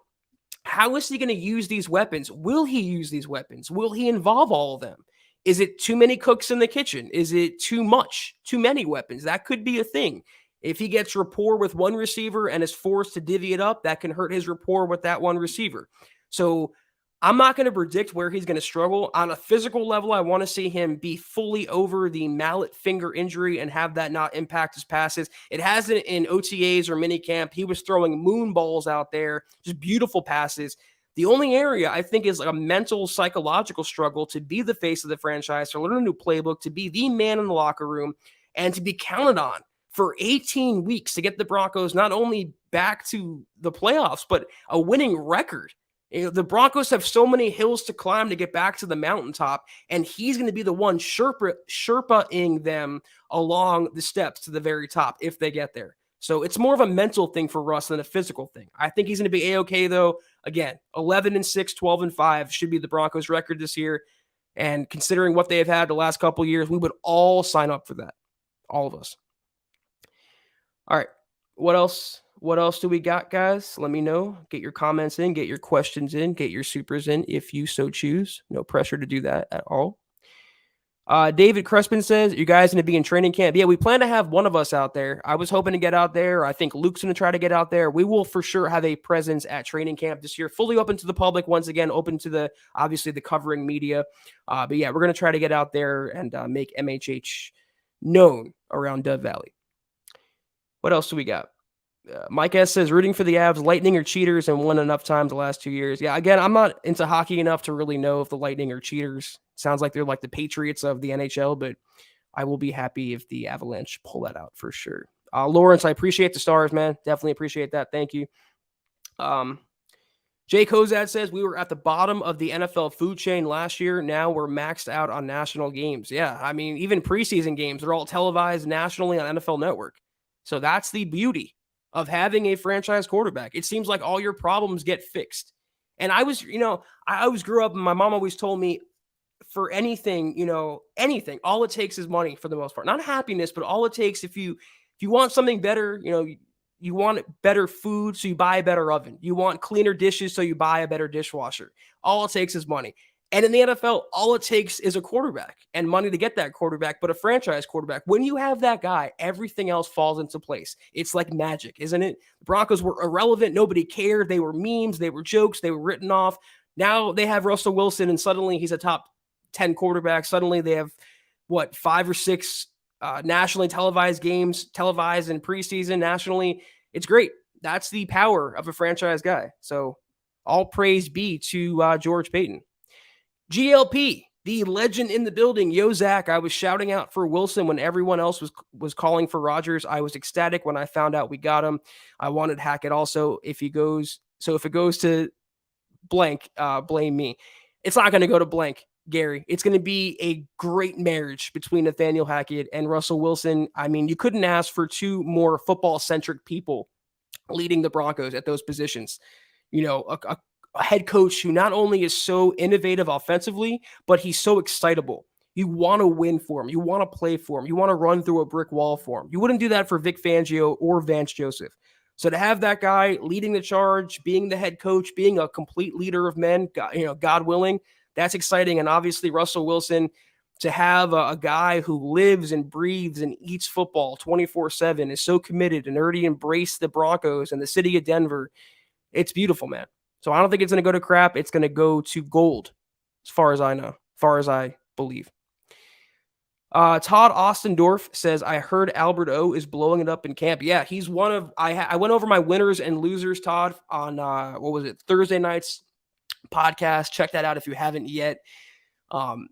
how is he going to use these weapons? Will he use these weapons? Will he involve all of them? Is it too many cooks in the kitchen? Is it too much? Too many weapons? That could be a thing. If he gets rapport with one receiver and is forced to divvy it up, that can hurt his rapport with that one receiver. So I'm not going to predict where he's going to struggle. On a physical level, I want to see him be fully over the mallet finger injury and have that not impact his passes. It hasn't in OTAs or minicamp. He was throwing moon balls out there, just beautiful passes. The only area I think is like a mental, psychological struggle to be the face of the franchise, to learn a new playbook, to be the man in the locker room, and to be counted on for 18 weeks to get the Broncos not only back to the playoffs, but a winning record. The Broncos have so many hills to climb to get back to the mountaintop, and he's going to be the one Sherpa-ing them along the steps to the very top if they get there. So it's more of a mental thing for Russ than a physical thing. I think he's going to be A-okay, though. Again, 11-6, 12-5 should be the Broncos' record this year. And considering what they have had the last couple of years, we would all sign up for that. All of us. All right. What else? What else do we got, guys? Let me know. Get your comments in, get your questions in, get your supers in if you so choose. No pressure to do that at all. David Crespin says, you guys going to be in training camp? Yeah, we plan to have one of us out there. I was hoping to get out there. I think Luke's going to try to get out there. We will for sure have a presence at training camp this year, fully open to the public. Once again, open to the, obviously the covering media. But yeah, we're going to try to get out there and make MHH known around Dove Valley. What else do we got? Mike S. says, rooting for the Avs, Lightning are cheaters and won enough times the last 2 years. Yeah, again, I'm not into hockey enough to really know if the Lightning are cheaters. Sounds like they're like the Patriots of the NHL, but I will be happy if the Avalanche pull that out for sure. Lawrence, I appreciate the stars, man. Definitely appreciate that. Thank you. Jay Kozad says, we were at the bottom of the NFL food chain last year. Now we're maxed out on national games. Yeah, I mean, even preseason games, they're all televised nationally on NFL Network. So that's the beauty of having a franchise quarterback. It seems like all your problems get fixed. And I was, I always grew up and my mom always told me for anything, anything, all it takes is money for the most part. Not happiness, but all it takes if you want something better, you want better food, so you buy a better oven. You want cleaner dishes, so you buy a better dishwasher. All it takes is money. And in the NFL, all it takes is a quarterback and money to get that quarterback, but a franchise quarterback. When you have that guy, everything else falls into place. It's like magic, isn't it? The Broncos were irrelevant. Nobody cared. They were memes. They were jokes. They were written off. Now they have Russell Wilson, and suddenly he's a top 10 quarterback. Suddenly they have, 5 or 6 nationally televised games, televised in preseason nationally. It's great. That's the power of a franchise guy. So all praise be to George Payton. GLP, the legend in the building. Yo, Zach, I was shouting out for Wilson when everyone else was calling for Rodgers. I was ecstatic when I found out we got him. I wanted Hackett also. If it goes to blank, blame me. It's not going to go to blank, Gary. It's going to be a great marriage between Nathaniel Hackett and Russell Wilson. I mean, you couldn't ask for 2 more football-centric people leading the Broncos at those positions. A head coach who not only is so innovative offensively, but he's so excitable. You want to win for him. You want to play for him. You want to run through a brick wall for him. You wouldn't do that for Vic Fangio or Vance Joseph. So to have that guy leading the charge, being the head coach, being a complete leader of men, God willing, that's exciting. And obviously Russell Wilson, to have a guy who lives and breathes and eats football 24/7, is so committed and already embraced the Broncos and the city of Denver. It's beautiful, man. So I don't think it's going to go to crap. It's going to go to gold, as far as I know, as far as I believe. Todd Ostendorf says, I heard Albert O is blowing it up in camp. Yeah, he's one of, I went over my winners and losers, Todd, on, what was it, Thursday night's podcast. Check that out if you haven't yet.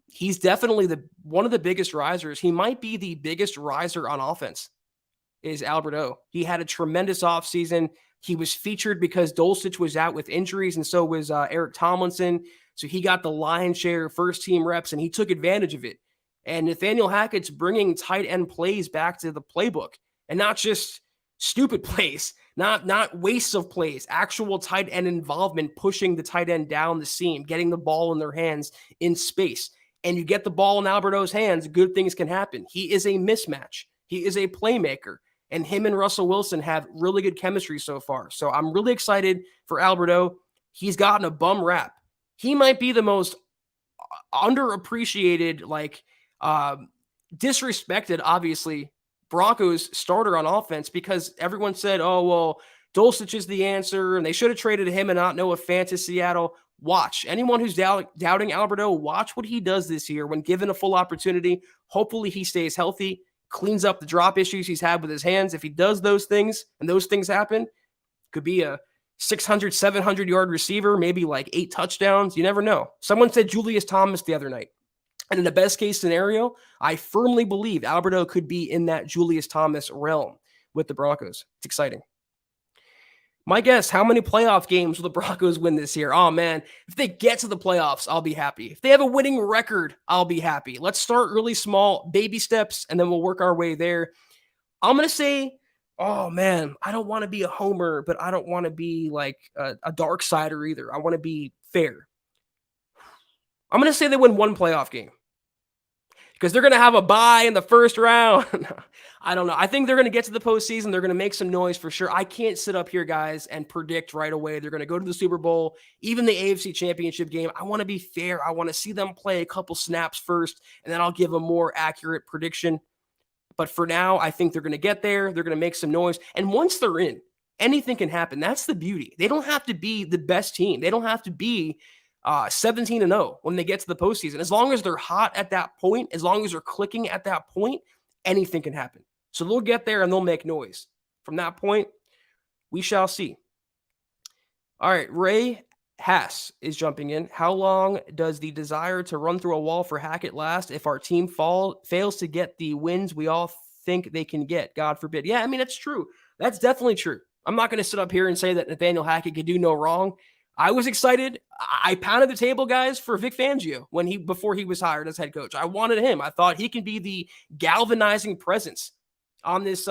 He's definitely one of the biggest risers. He might be the biggest riser on offense, is Albert O. He had a tremendous offseason. He was featured because Dulcich was out with injuries, and so was Eric Tomlinson. So he got the lion's share first team reps, and he took advantage of it. And Nathaniel Hackett's bringing tight end plays back to the playbook, and not just stupid plays, not wastes of plays, actual tight end involvement, pushing the tight end down the seam, getting the ball in their hands in space. And you get the ball in Alberto's hands, good things can happen. He is a mismatch. He is a playmaker. And him and Russell Wilson have really good chemistry so far. So I'm really excited for Alberto. He's gotten a bum rap. He might be the most underappreciated, disrespected, obviously, Broncos starter on offense, because everyone said, oh, well, Dulcich is the answer, and they should have traded him and not Noah Fant to Seattle. Watch. Anyone who's doubting Alberto, watch what he does this year when given a full opportunity. Hopefully he stays healthy, cleans up the drop issues he's had with his hands. If he does those things and those things happen, could be a 600, 700-yard receiver, maybe like 8 touchdowns. You never know. Someone said Julius Thomas the other night. And in the best case scenario, I firmly believe Alberto could be in that Julius Thomas realm with the Broncos. It's exciting. My guess, how many playoff games will the Broncos win this year? Oh, man, if they get to the playoffs, I'll be happy. If they have a winning record, I'll be happy. Let's start really small, baby steps, and then we'll work our way there. I'm going to say, oh, man, I don't want to be a homer, but I don't want to be like a dark sider either. I want to be fair. I'm going to say they win one playoff game, because they're going to have a bye in the first round. I don't know. I think they're going to get to the postseason. They're going to make some noise for sure. I can't sit up here, guys, and predict right away they're going to go to the Super Bowl, even the AFC Championship game. I want to be fair. I want to see them play a couple snaps first, and then I'll give a more accurate prediction. But for now, I think they're going to get there. They're going to make some noise. And once they're in, anything can happen. That's the beauty. They don't have to be the best team. They don't have to be 17-0 when they get to the postseason. As long as they're hot at that point, as long as they're clicking at that point, anything can happen. So they'll get there and they'll make noise. From that point, we shall see. All right, Ray Hass is jumping in. How long does the desire to run through a wall for Hackett last if our team fails to get the wins we all think they can get? God forbid. Yeah, I mean, that's true. That's definitely true. I'm not going to sit up here and say that Nathaniel Hackett could do no wrong. I was excited. I pounded the table, guys, for Vic Fangio before he was hired as head coach. I wanted him. I thought he can be the galvanizing presence on this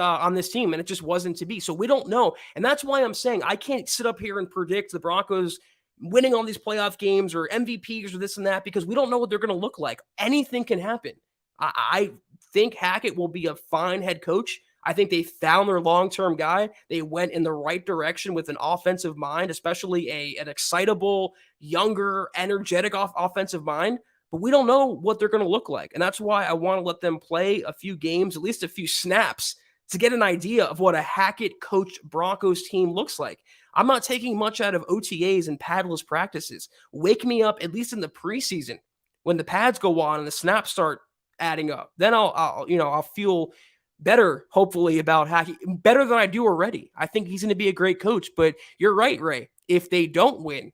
team, and it just wasn't to be. So we don't know, and that's why I'm saying I can't sit up here and predict the Broncos winning all these playoff games or MVPs or this and that, because we don't know what they're going to look like. Anything can happen. I think Hackett will be a fine head coach. I think they found their long-term guy. They went in the right direction with an offensive mind, especially an excitable, younger, energetic offensive mind. But we don't know what they're going to look like. And that's why I want to let them play a few games, at least a few snaps, to get an idea of what a Hackett-coached Broncos team looks like. I'm not taking much out of OTAs and padless practices. Wake me up, at least in the preseason, when the pads go on and the snaps start adding up. Then I'll feel better, hopefully, about Hackett, better than I do already. I think he's going to be a great coach. But you're right, Ray. If they don't win,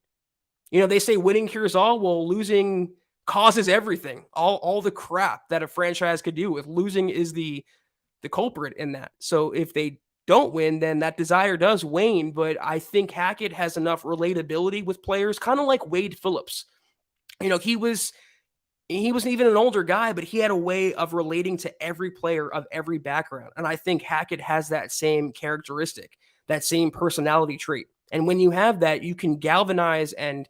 they say winning cures all. Well, losing causes everything. All the crap that a franchise could do. If losing is the culprit in that. So if they don't win, then that desire does wane. But I think Hackett has enough relatability with players, kind of like Wade Phillips. He wasn't even an older guy, but he had a way of relating to every player of every background. And I think Hackett has that same characteristic, that same personality trait. And when you have that, you can galvanize and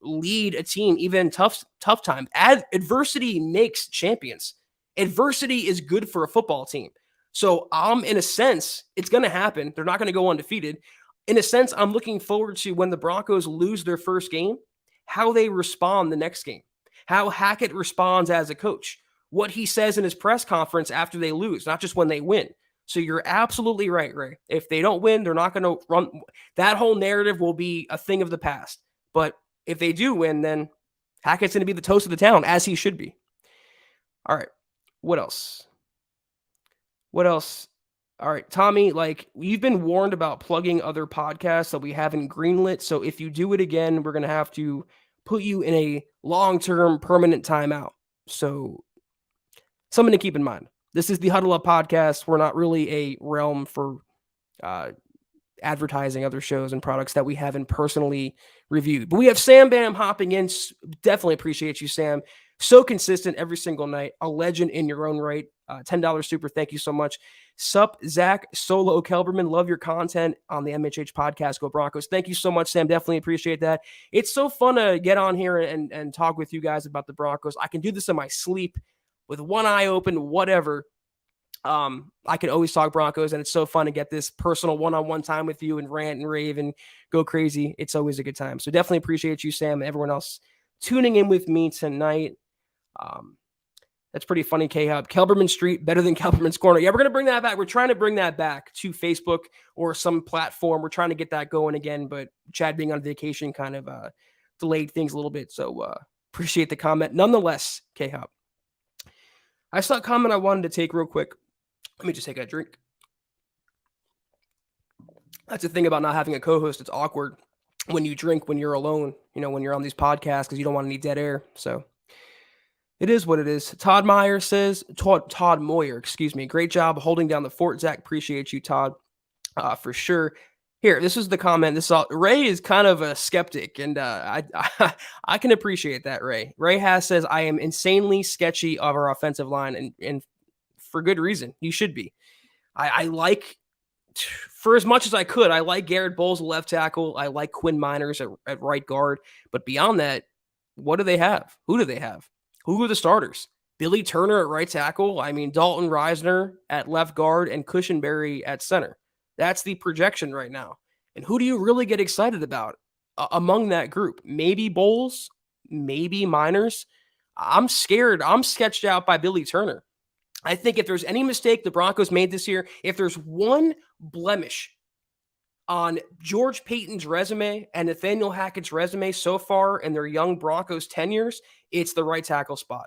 lead a team even in tough times. Adversity makes champions. Adversity is good for a football team. So in a sense, it's going to happen. They're not going to go undefeated. In a sense, I'm looking forward to when the Broncos lose their first game, how they respond the next game. how Hackett responds as a coach, what he says in his press conference after they lose, not just when they win. So you're absolutely right, Ray. If they don't win, they're not going to run. That whole narrative will be a thing of the past. But if they do win, then Hackett's going to be the toast of the town, as he should be. All right. What else? All right, Tommy, like you've been warned about plugging other podcasts that we haven't greenlit. So if you do it again, we're going to have to put you in a long-term permanent timeout. So something to keep in mind. This is the Huddle Up podcast. We're not really a realm for advertising other shows and products that we haven't personally reviewed. But we have Sam Bam hopping in. Definitely appreciate you, Sam. So consistent every single night. A legend in your own right. $10 super. Thank you so much. Sup, Zack Kelberman. Love your content on the MHH podcast. Go Broncos. Thank you so much, Sam. Definitely appreciate that. It's so fun to get on here and talk with you guys about the Broncos. I can do this in my sleep with one eye open, whatever. I can always talk Broncos, and it's so fun to get this personal one-on-one time with you and rant and rave and go crazy. It's always a good time. So definitely appreciate you, Sam, and everyone else tuning in with me tonight. That's pretty funny, K-Hub. Kelberman Street, better than Kelberman's Corner. Yeah, we're going to bring that back. We're trying to bring that back to Facebook or some platform. We're trying to get that going again, but Chad being on vacation kind of delayed things a little bit. So appreciate the comment. Nonetheless, K-Hub. I saw a comment I wanted to take real quick. Let me just take a drink. That's the thing about not having a co-host. It's awkward when you drink when you're alone, when you're on these podcasts because you don't want any dead air. So it is what it is. Todd Moyer says, Todd Moyer, excuse me. Great job holding down the fort, Zach. Appreciate you, Todd, for sure. Here, this is the comment. Ray is kind of a skeptic, and I can appreciate that, Ray. Ray says, I am insanely sketchy of our offensive line, and for good reason. You should be. I like, for as much as I could, I like Garrett Bowles, left tackle. I like Quinn Miners at right guard. But beyond that, what do they have? Who do they have? Who are the starters? Billy Turner at right tackle. I mean, Dalton Reisner at left guard and Cushenberry at center. That's the projection right now. And who do you really get excited about among that group? Maybe Bowles, maybe Miners. I'm scared. I'm sketched out by Billy Turner. I think if there's any mistake the Broncos made this year, if there's one blemish on George Payton's resume and Nathaniel Hackett's resume so far in their young Broncos tenures, it's the right tackle spot.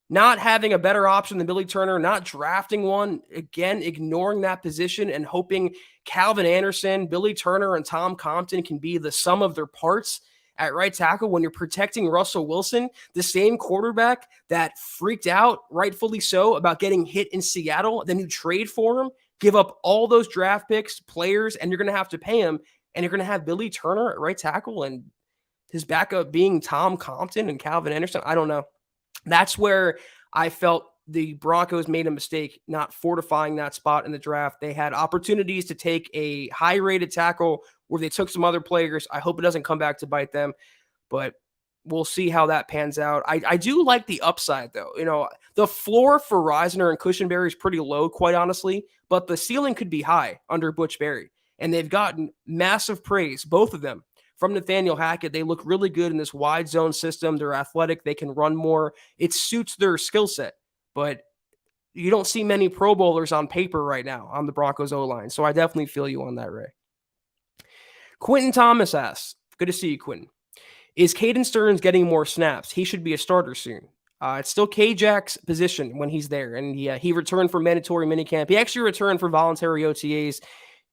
Not having a better option than Billy Turner, not drafting one, again, ignoring that position and hoping Calvin Anderson, Billy Turner, and Tom Compton can be the sum of their parts at right tackle when you're protecting Russell Wilson, the same quarterback that freaked out, rightfully so, about getting hit in Seattle. Then you trade for him, give up all those draft picks, players, and you're going to have to pay him. And you're going to have Billy Turner at right tackle and his backup being Tom Compton and Calvin Anderson. I don't know. That's where I felt the Broncos made a mistake not fortifying that spot in the draft. They had opportunities to take a high-rated tackle where they took some other players. I hope it doesn't come back to bite them, but we'll see how that pans out. I do like the upside, though. The floor for Reisner and Cushenberry is pretty low, quite honestly, but the ceiling could be high under Butch Berry, and they've gotten massive praise, both of them, from Nathaniel Hackett. They look really good in this wide zone system. They're athletic. They can run more. It suits their skill set, but you don't see many Pro Bowlers on paper right now on the Broncos O-line, so I definitely feel you on that, Ray. Quentin Thomas asks, good to see you, Quentin. Is Caden Stearns getting more snaps? He should be a starter soon. It's still K-Jack's position when he's there, and he returned for mandatory minicamp. He actually returned for voluntary OTAs.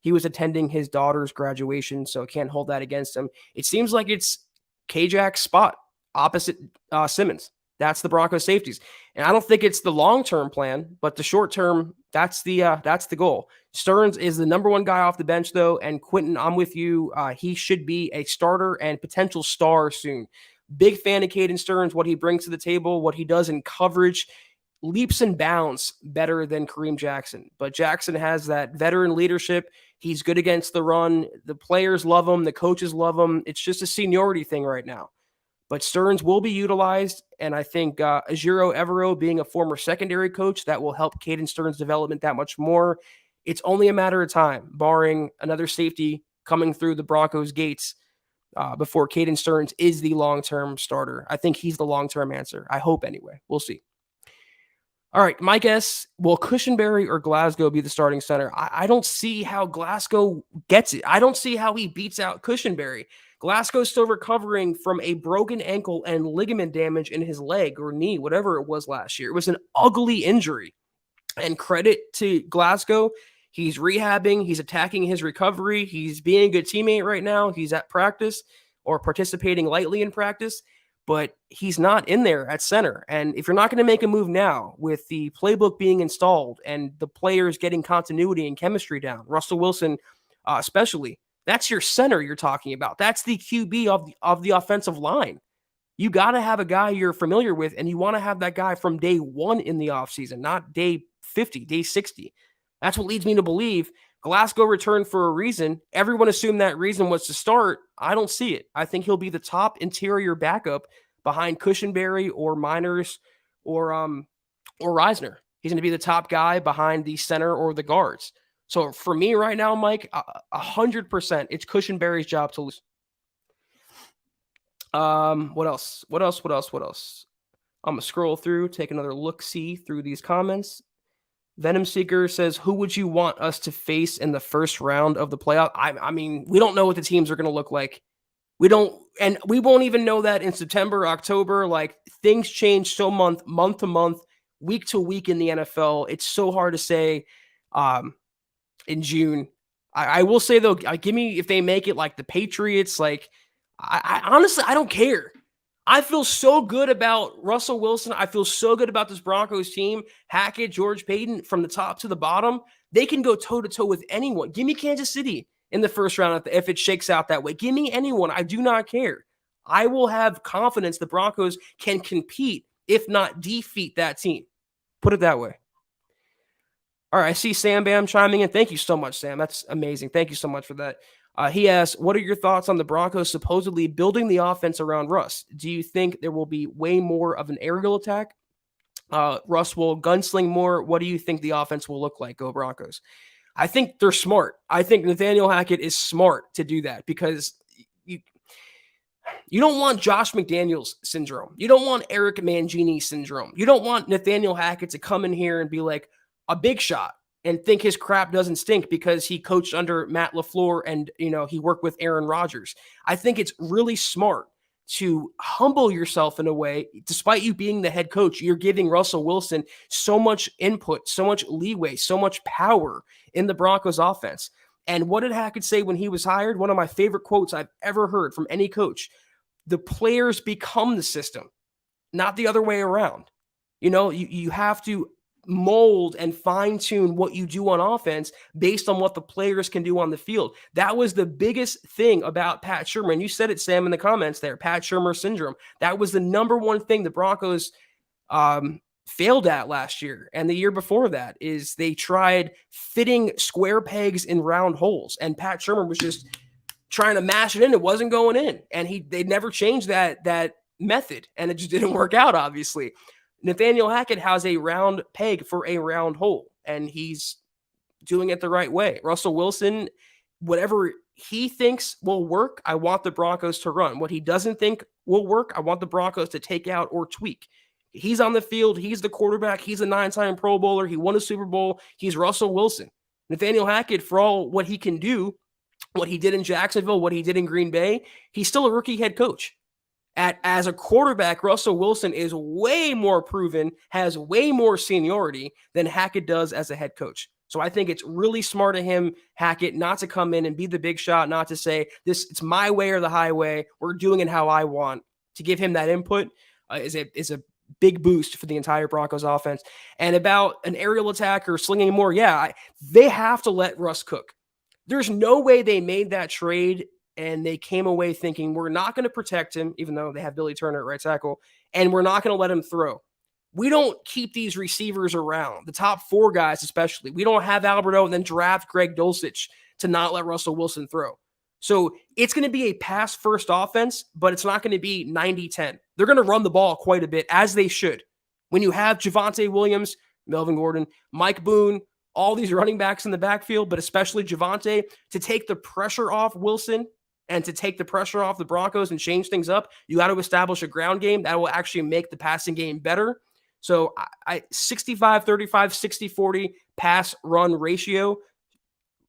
He was attending his daughter's graduation, so can't hold that against him. It seems like it's K-Jack's spot opposite Simmons. That's the Broncos safeties. And I don't think it's the long-term plan, but the short-term, that's the goal. Stearns is the number one guy off the bench, though, and Quentin, I'm with you. He should be a starter and potential star soon. Big fan of Caden Stearns, what he brings to the table, what he does in coverage, leaps and bounds better than Kareem Jackson. But Jackson has that veteran leadership. He's good against the run. The players love him. The coaches love him. It's just a seniority thing right now. But Stearns will be utilized, and I think Ejiro Evero being a former secondary coach, that will help Caden Stearns' development that much more. It's only a matter of time, barring another safety coming through the Broncos' gates. before Caden Stearns is the long-term starter. I think he's the long-term answer. I hope anyway. We'll see. All right, my guess, will Cushenberry or Glasgow be the starting center? I don't see how Glasgow gets it. I don't see how he beats out Cushenberry. Glasgow's still recovering from a broken ankle and ligament damage in his leg or knee, whatever it was last year. It was an ugly injury. And credit to Glasgow, he's rehabbing, he's attacking his recovery, he's being a good teammate right now. He's at practice or participating lightly in practice, but he's not in there at center. And if you're not going to make a move now with the playbook being installed and the players getting continuity and chemistry down, Russell Wilson especially, that's your center you're talking about. That's the QB of the offensive line. You got to have a guy you're familiar with, and you want to have that guy from day one in the offseason, not day 50, day 60. That's what leads me to believe Glasgow returned for a reason. Everyone assumed that reason was to start. I don't see it. I think he'll be the top interior backup behind Cushenberry or Miners or Reisner. He's going to be the top guy behind the center or the guards. So for me right now, Mike, 100%, it's Cushenberry's job to lose. What else? I'm gonna scroll through, take another look-see through these comments. Venom Seeker says, who would you want us to face in the first round of the playoff? I mean, we don't know what the teams are going to look like. We won't even know that in September, October. Like, things change so month to month, week to week in the NFL. It's so hard to say in June. I will say, though, give me, if they make it like the Patriots, like, I honestly, I don't care. I feel so good about Russell Wilson. I feel so good about this Broncos team. Hackett, George Payton, from the top to the bottom. They can go toe-to-toe with anyone. Give me Kansas City in the first round if it shakes out that way. Give me anyone. I do not care. I will have confidence the Broncos can compete, if not defeat that team. Put it that way. All right, I see Sam Bam chiming in. Thank you so much, Sam. That's amazing. Thank you so much for that. He asks, what are your thoughts on the Broncos supposedly building the offense around Russ? Do you think there will be way more of an aerial attack? Russ will gunsling more. What do you think the offense will look like? Go Broncos. I think they're smart. I think Nathaniel Hackett is smart to do that because you don't want Josh McDaniels syndrome. You don't want Eric Mangini syndrome. You don't want Nathaniel Hackett to come in here and be like a big shot and think his crap doesn't stink because he coached under Matt LaFleur and, he worked with Aaron Rodgers. I think it's really smart to humble yourself in a way. Despite you being the head coach, you're giving Russell Wilson so much input, so much leeway, so much power in the Broncos offense. And what did Hackett say when he was hired? One of my favorite quotes I've ever heard from any coach: the players become the system, not the other way around. You have to mold and fine-tune what you do on offense based on what the players can do on the field. That was the biggest thing about Pat Shurmur. And you said it, Sam, in the comments there, Pat Shurmur syndrome. That was the number one thing the Broncos failed at last year. And the year before that is they tried fitting square pegs in round holes. And Pat Shurmur was just trying to mash it in. It wasn't going in. And they never changed that method. And it just didn't work out, obviously. Nathaniel Hackett has a round peg for a round hole, and he's doing it the right way. Russell Wilson, whatever he thinks will work, I want the Broncos to run. What he doesn't think will work, I want the Broncos to take out or tweak. He's on the field. He's the quarterback. He's a 9-time Pro Bowler. He won a Super Bowl. He's Russell Wilson. Nathaniel Hackett, for all what he can do, what he did in Jacksonville, what he did in Green Bay, he's still a rookie head coach. As a quarterback, Russell Wilson is way more proven, has way more seniority than Hackett does as a head coach. So I think it's really smart of him, Hackett, not to come in and be the big shot, not to say it's my way or the highway. We're doing it how I want. To give him that input is a big boost for the entire Broncos offense. And about an aerial attack or slinging more, they have to let Russ cook. There's no way they made that trade and they came away thinking we're not going to protect him, even though they have Billy Turner at right tackle, and we're not going to let him throw. We don't keep these receivers around, the top 4 guys especially. We don't have Alberto and then draft Greg Dulcich to not let Russell Wilson throw. So it's going to be a pass-first offense, but it's not going to be 90-10. They're going to run the ball quite a bit, as they should. When you have Javonte Williams, Melvin Gordon, Mike Boone, all these running backs in the backfield, but especially Javonte, to take the pressure off Wilson And to take the pressure off the Broncos and change things up, you got to establish a ground game that will actually make the passing game better. So 65, 35, 60, 40 pass run ratio.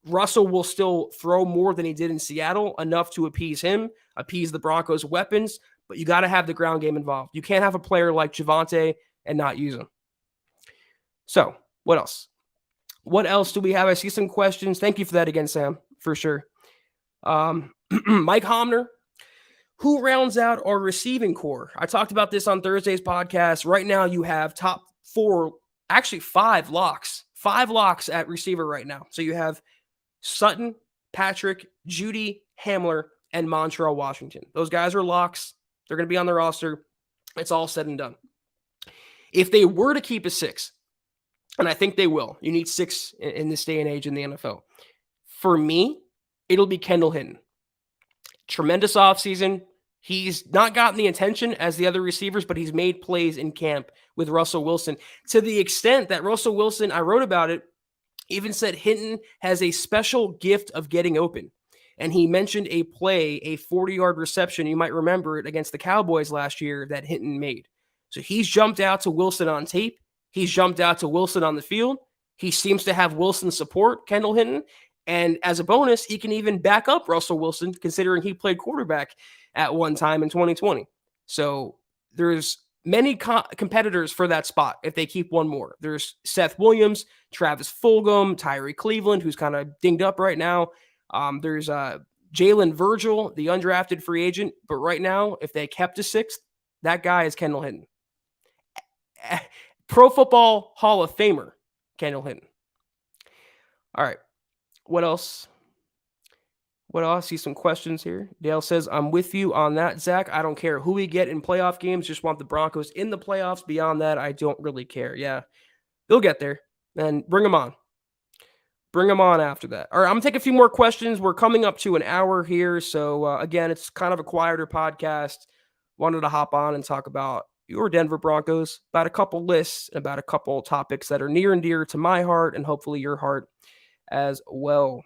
Russell will still throw more than he did in Seattle, enough to appease him, appease the Broncos' weapons, but you got to have the ground game involved. You can't have a player like Javonte and not use him. So, what else? What else do we have? I see some questions. Thank you for that again, Sam, for sure. Mike Homner, who rounds out our receiving core? I talked about this on Thursday's podcast. Right now, you have top four, actually five locks at receiver right now. So you have Sutton, Patrick, Judy, Hamler, and Montrell Washington. Those guys are locks. They're going to be on the roster. It's all said and done. If they were to keep a six, and I think they will, you need six in this day and age in the NFL. For me, it'll be Kendall Hinton. Tremendous offseason. He's not gotten the attention as the other receivers, but he's made plays in camp with Russell Wilson to the extent that Russell Wilson, I wrote about it, even said Hinton has a special gift of getting open. And he mentioned a play, a 40-yard reception, you might remember it, against the Cowboys last year that Hinton made. So he's jumped out to Wilson on tape. He's jumped out to Wilson on the field. He seems to have Wilson's support, Kendall Hinton. And as a bonus, he can even back up Russell Wilson, considering he played quarterback at one time in 2020. So there's many competitors for that spot if they keep one more. There's Seth Williams, Travis Fulgham, Tyree Cleveland, who's kind of dinged up right now. There's Jalen Virgil, the undrafted free agent. But right now, if they kept a sixth, that guy is Kendall Hinton. Pro Football Hall of Famer, Kendall Hinton. All right. What else? I see some questions here. Dale says, I'm with you on that, Zach. I don't care who we get in playoff games. Just want the Broncos in the playoffs. Beyond that, I don't really care. Yeah, they'll get there. And bring them on. Bring them on after that. All right, I'm going to take a few more questions. We're coming up to an hour here. So, again, it's kind of a quieter podcast. Wanted to hop on and talk about your Denver Broncos, about a couple lists, about a couple topics that are near and dear to my heart and hopefully your heart as well.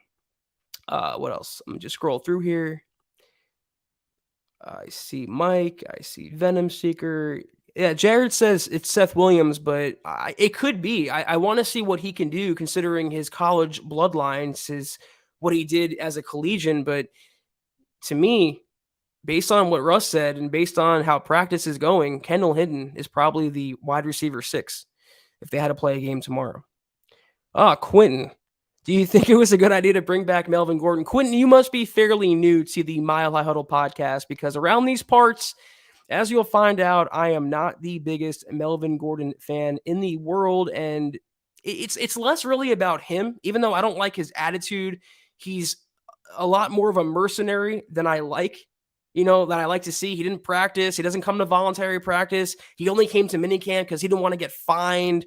What else? I'm going to just scroll through here. I see Mike. I see Venom Seeker. Yeah, Jared says it's Seth Williams, but it could be. I want to see what he can do considering his college bloodlines, what he did as a collegian. But to me, based on what Russ said and based on how practice is going, Kendall Hinton is probably the wide receiver 6 if they had to play a game tomorrow. Quentin. Do you think it was a good idea to bring back Melvin Gordon? Quentin, you must be fairly new to the Mile High Huddle podcast because around these parts, as you'll find out, I am not the biggest Melvin Gordon fan in the world, and it's less really about him, even though I don't like his attitude. He's a lot more of a mercenary than I like, that I like to see. He didn't practice. He doesn't come to voluntary practice. He only came to minicamp because he didn't want to get fined.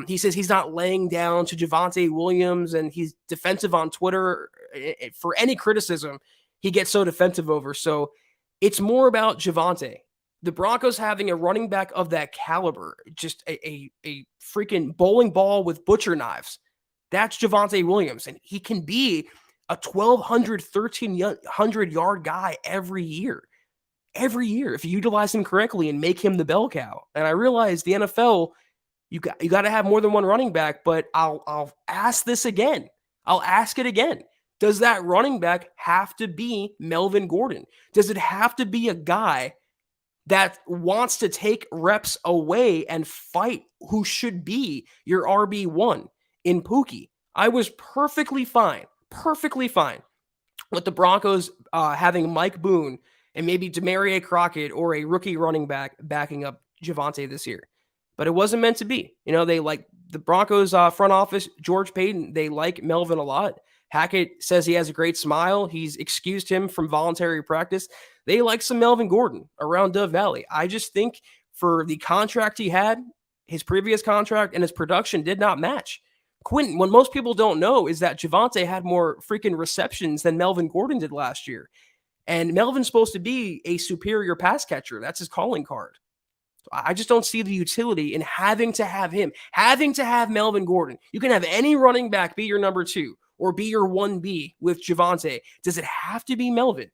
He says he's not laying down to Javonte Williams, and he's defensive on Twitter. For any criticism, he gets so defensive over. So it's more about Javonte. The Broncos having a running back of that caliber, just a freaking bowling ball with butcher knives. That's Javonte Williams, and he can be a 1,200, 1,300-yard guy every year. Every year, if you utilize him correctly and make him the bell cow. And I realize the NFL, you got to have more than one running back, but I'll ask this again. I'll ask it again. Does that running back have to be Melvin Gordon? Does it have to be a guy that wants to take reps away and fight who should be your RB1 in Pookie? I was perfectly fine with the Broncos having Mike Boone and maybe Demaria Crockett or a rookie running back backing up Javonte this year. But it wasn't meant to be. They like the Broncos front office, George Payton, they like Melvin a lot. Hackett says he has a great smile. He's excused him from voluntary practice. They like some Melvin Gordon around Dove Valley. I just think for the contract he had, his previous contract and his production did not match. Quentin, what most people don't know is that Javonte had more freaking receptions than Melvin Gordon did last year. And Melvin's supposed to be a superior pass catcher. That's his calling card. I just don't see the utility in having to have him, having to have Melvin Gordon. You can have any running back be your number 2 or be your 1B with Javonte. Does it have to be Melvin?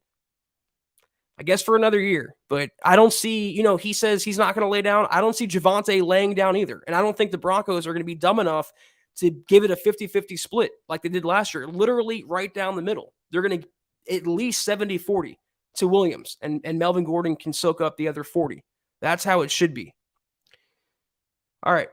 I guess for another year. But I don't see, he says he's not going to lay down. I don't see Javonte laying down either. And I don't think the Broncos are going to be dumb enough to give it a 50-50 split like they did last year, literally right down the middle. They're going to at least 70-40 to Williams, and Melvin Gordon can soak up the other 40. That's how it should be. All right.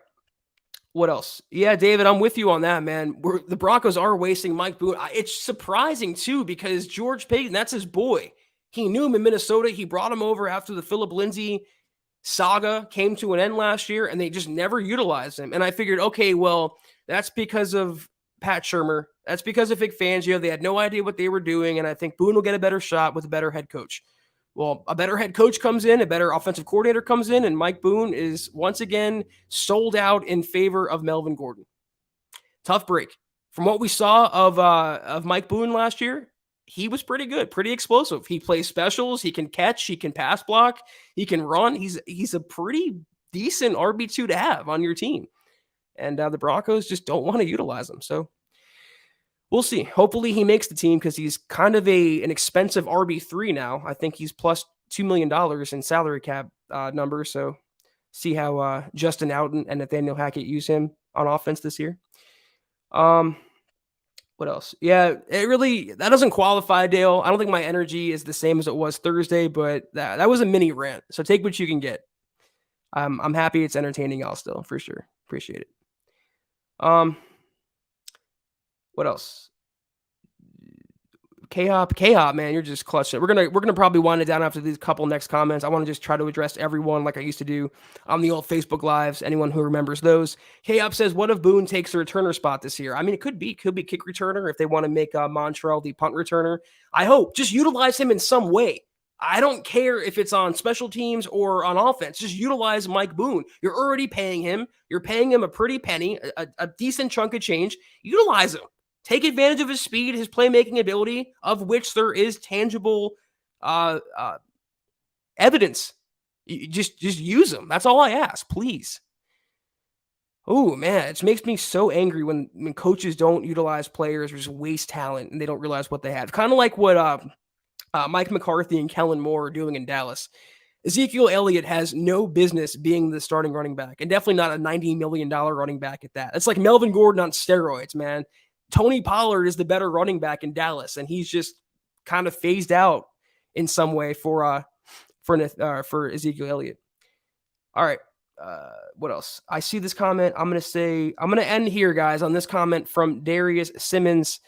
What else? Yeah, David, I'm with you on that, man. The Broncos are wasting Mike Boone. It's surprising, too, because George Paton, that's his boy. He knew him in Minnesota. He brought him over after the Phillip Lindsay saga came to an end last year, and they just never utilized him. And I figured, okay, well, that's because of Pat Shurmur. That's because of Vic Fangio. They had no idea what they were doing, and I think Boone will get a better shot with a better head coach. Well, a better head coach comes in, a better offensive coordinator comes in, and Mike Boone is once again sold out in favor of Melvin Gordon. Tough break. From what we saw of Mike Boone last year, he was pretty good, pretty explosive. He plays specials. He can catch. He can pass block. He can run. He's a pretty decent RB2 to have on your team. And the Broncos just don't want to utilize him. So we'll see. Hopefully he makes the team because he's kind of an expensive RB3 now. I think he's plus $2 million in salary cap numbers. So see how Justin Outen and Nathaniel Hackett use him on offense this year. What else? Yeah, that doesn't qualify, Dale. I don't think my energy is the same as it was Thursday, but that was a mini rant. So take what you can get. I'm happy it's entertaining y'all still, for sure. Appreciate it. What else? K-Hop, man, you're just clutching it. We're gonna probably wind it down after these couple next comments. I want to just try to address everyone like I used to do on the old Facebook Lives. Anyone who remembers those. K-Hop says, "What if Boone takes the returner spot this year?" I mean, it could be kick returner if they want to make Montrell the punt returner. I hope just utilize him in some way. I don't care if it's on special teams or on offense. Just utilize Mike Boone. You're already paying him. You're paying him a pretty penny, a decent chunk of change. Utilize him. Take advantage of his speed, his playmaking ability, of which there is tangible evidence. You just use him. That's all I ask, please. Oh, man, it makes me so angry when coaches don't utilize players or just waste talent and they don't realize what they have. Kind of like what Mike McCarthy and Kellen Moore are doing in Dallas. Ezekiel Elliott has no business being the starting running back, and definitely not a $90 million running back at that. It's like Melvin Gordon on steroids, man. Tony Pollard is the better running back in Dallas, and he's just kind of phased out in some way for Ezekiel Elliott. All right. What else? I see this comment. I'm going to end here, guys, on this comment from Darius Simmons.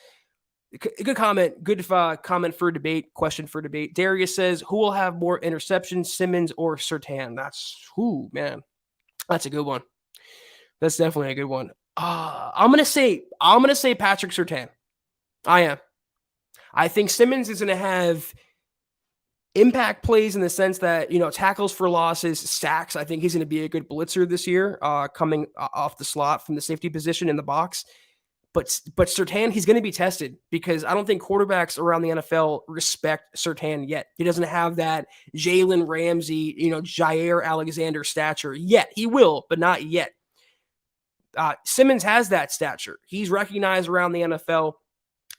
Good comment. Good comment for debate. Question for debate. Darius says, "Who will have more interceptions, Simmons or Surtain?" Man. That's a good one. That's definitely a good one. I'm gonna say Patrick Surtain. I am. I think Simmons is gonna have impact plays in the sense that, tackles for losses, sacks. I think he's gonna be a good blitzer this year, coming off the slot from the safety position in the box. But Surtain, he's going to be tested because I don't think quarterbacks around the NFL respect Surtain yet. He doesn't have that Jalen Ramsey, Jair Alexander stature yet. He will, but not yet. Simmons has that stature. He's recognized around the NFL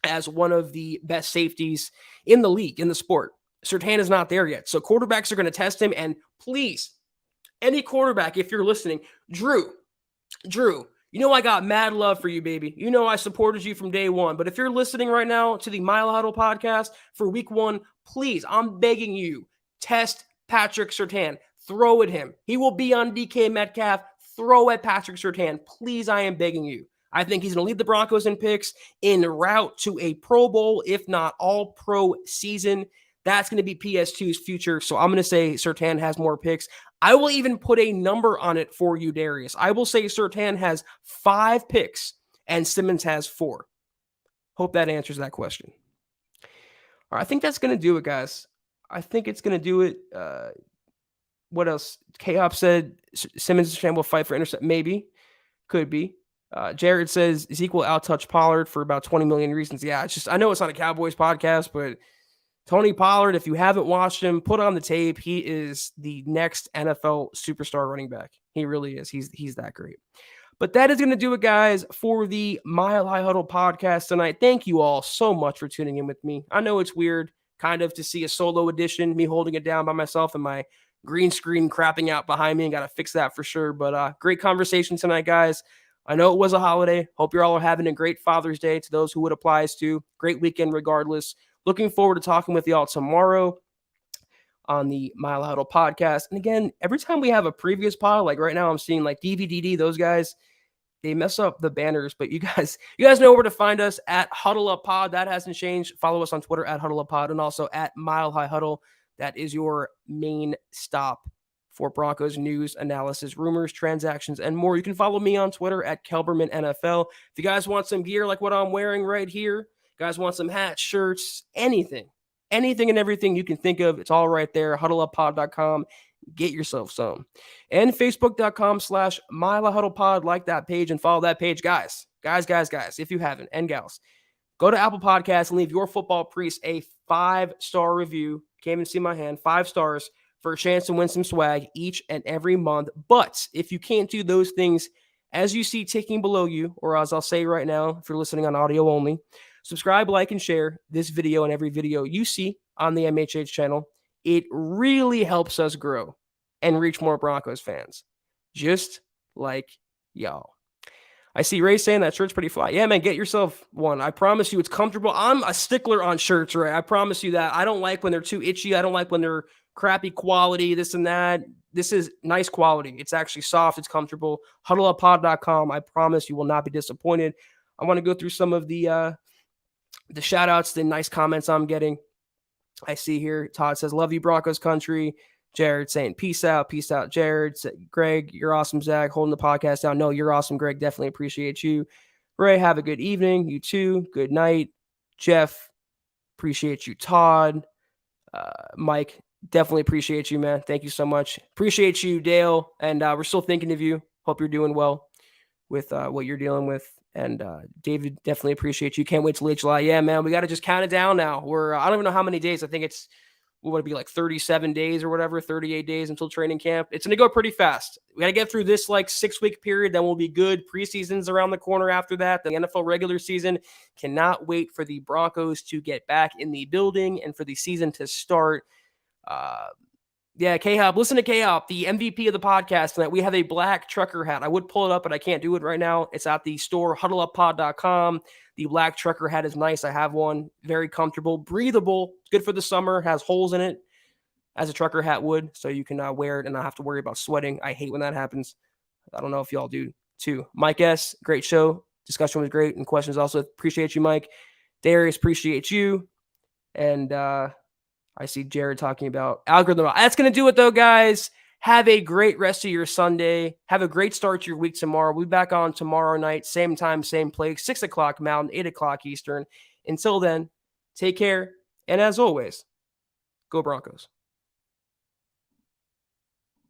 as one of the best safeties in the league, in the sport. Surtain is not there yet. So quarterbacks are going to test him. And please, any quarterback, if you're listening, Drew, I got mad love for you, baby. I supported you from day one. But if you're listening right now to the Mile Huddle podcast for week 1, please, I'm begging you, test Patrick Surtain. Throw at him. He will be on DK Metcalf. Throw at Patrick Surtain. Please, I am begging you. I think he's going to lead the Broncos in picks en route to a Pro Bowl, if not all-pro season. That's going to be PS2's future. So I'm going to say Surtain has more picks. I will even put a number on it for you, Darius. I will say Surtain has 5 picks and Simmons has 4. Hope that answers that question. All right, I think that's going to do it, guys. I think it's going to do it. What else? K-Hop said Simmons and Surtain will fight for intercept. Maybe. Could be. Jared says Zeke will out-touch Pollard for about 20 million reasons. Yeah, I know it's not a Cowboys podcast, but Tony Pollard, if you haven't watched him, put on the tape. He is the next NFL superstar running back. He really is. He's that great. But that is going to do it, guys, for the Mile High Huddle podcast tonight. Thank you all so much for tuning in with me. I know it's weird kind of to see a solo edition, me holding it down by myself and my green screen crapping out behind me. Got to fix that for sure. But great conversation tonight, guys. I know it was a holiday. Hope you're all having a great Father's Day to those who it applies to. Great weekend regardless. Looking forward to talking with y'all tomorrow on the Mile High Huddle podcast. And again, every time we have a previous pod, like right now I'm seeing like DVDD, those guys, they mess up the banners, but you guys know where to find us at Huddle Up Pod. That hasn't changed. Follow us on Twitter at Huddle Up Pod and also at Mile High Huddle. That is your main stop for Broncos news, analysis, rumors, transactions, and more. You can follow me on Twitter at Kelberman NFL. If you guys want some gear like what I'm wearing right here, you guys want some hats, shirts, anything and everything you can think of, it's all right there. HuddleUpPod.com. Get yourself some. And Facebook.com/MileHuddlePod. Like that page and follow that page. Guys, if you haven't, and gals, go to Apple Podcasts and leave your football priest a 5-star review. Can't even see my hand. 5 stars for a chance to win some swag each and every month. But if you can't do those things as you see ticking below you, or as I'll say right now, if you're listening on audio only, subscribe, like, and share this video and every video you see on the MHH channel. It really helps us grow and reach more Broncos fans, just like y'all. I see Ray saying that shirt's pretty fly. Yeah, man, get yourself one. I promise you it's comfortable. I'm a stickler on shirts, Ray. I promise you that. I don't like when they're too itchy. I don't like when they're crappy quality, this and that. This is nice quality. It's actually soft. It's comfortable. HuddleUpPod.com. I promise you will not be disappointed. I want to go through some of the shout outs, the nice comments I'm getting. I see here, Todd says, love you, Broncos country. Jared saying, peace out, Jared. Greg, you're awesome, Zach, holding the podcast down. No, you're awesome, Greg. Definitely appreciate you. Ray, have a good evening. You too. Good night. Jeff, appreciate you. Todd, Mike, definitely appreciate you, man. Thank you so much. Appreciate you, Dale. And we're still thinking of you. Hope you're doing well with what you're dealing with. And David, definitely appreciate you. Can't wait till late July. Yeah, man, we got to just count it down now. I don't even know how many days. I think it's, what would it be, like 37 days or whatever, 38 days until training camp. It's going to go pretty fast. We got to get through this like 6-week period. Then we'll be good. Preseason's around the corner after that. The NFL regular season. Cannot wait for the Broncos to get back in the building and for the season to start. Yeah, K-Hop. Listen to K-Hop, the MVP of the podcast tonight. We have a black trucker hat. I would pull it up, but I can't do it right now. It's at the store, huddleuppod.com. The black trucker hat is nice. I have one. Very comfortable, breathable. Good for the summer. Has holes in it, as a trucker hat would, so you can wear it and not have to worry about sweating. I hate when that happens. I don't know if y'all do too. Mike S., great show. Discussion was great, and questions also. Appreciate you, Mike. Darius, appreciate you. And I see Jared talking about algorithm. That's going to do it, though, guys. Have a great rest of your Sunday. Have a great start to your week tomorrow. We'll be back on tomorrow night, same time, same place, 6 o'clock Mountain, 8 o'clock Eastern. Until then, take care. And as always, go Broncos.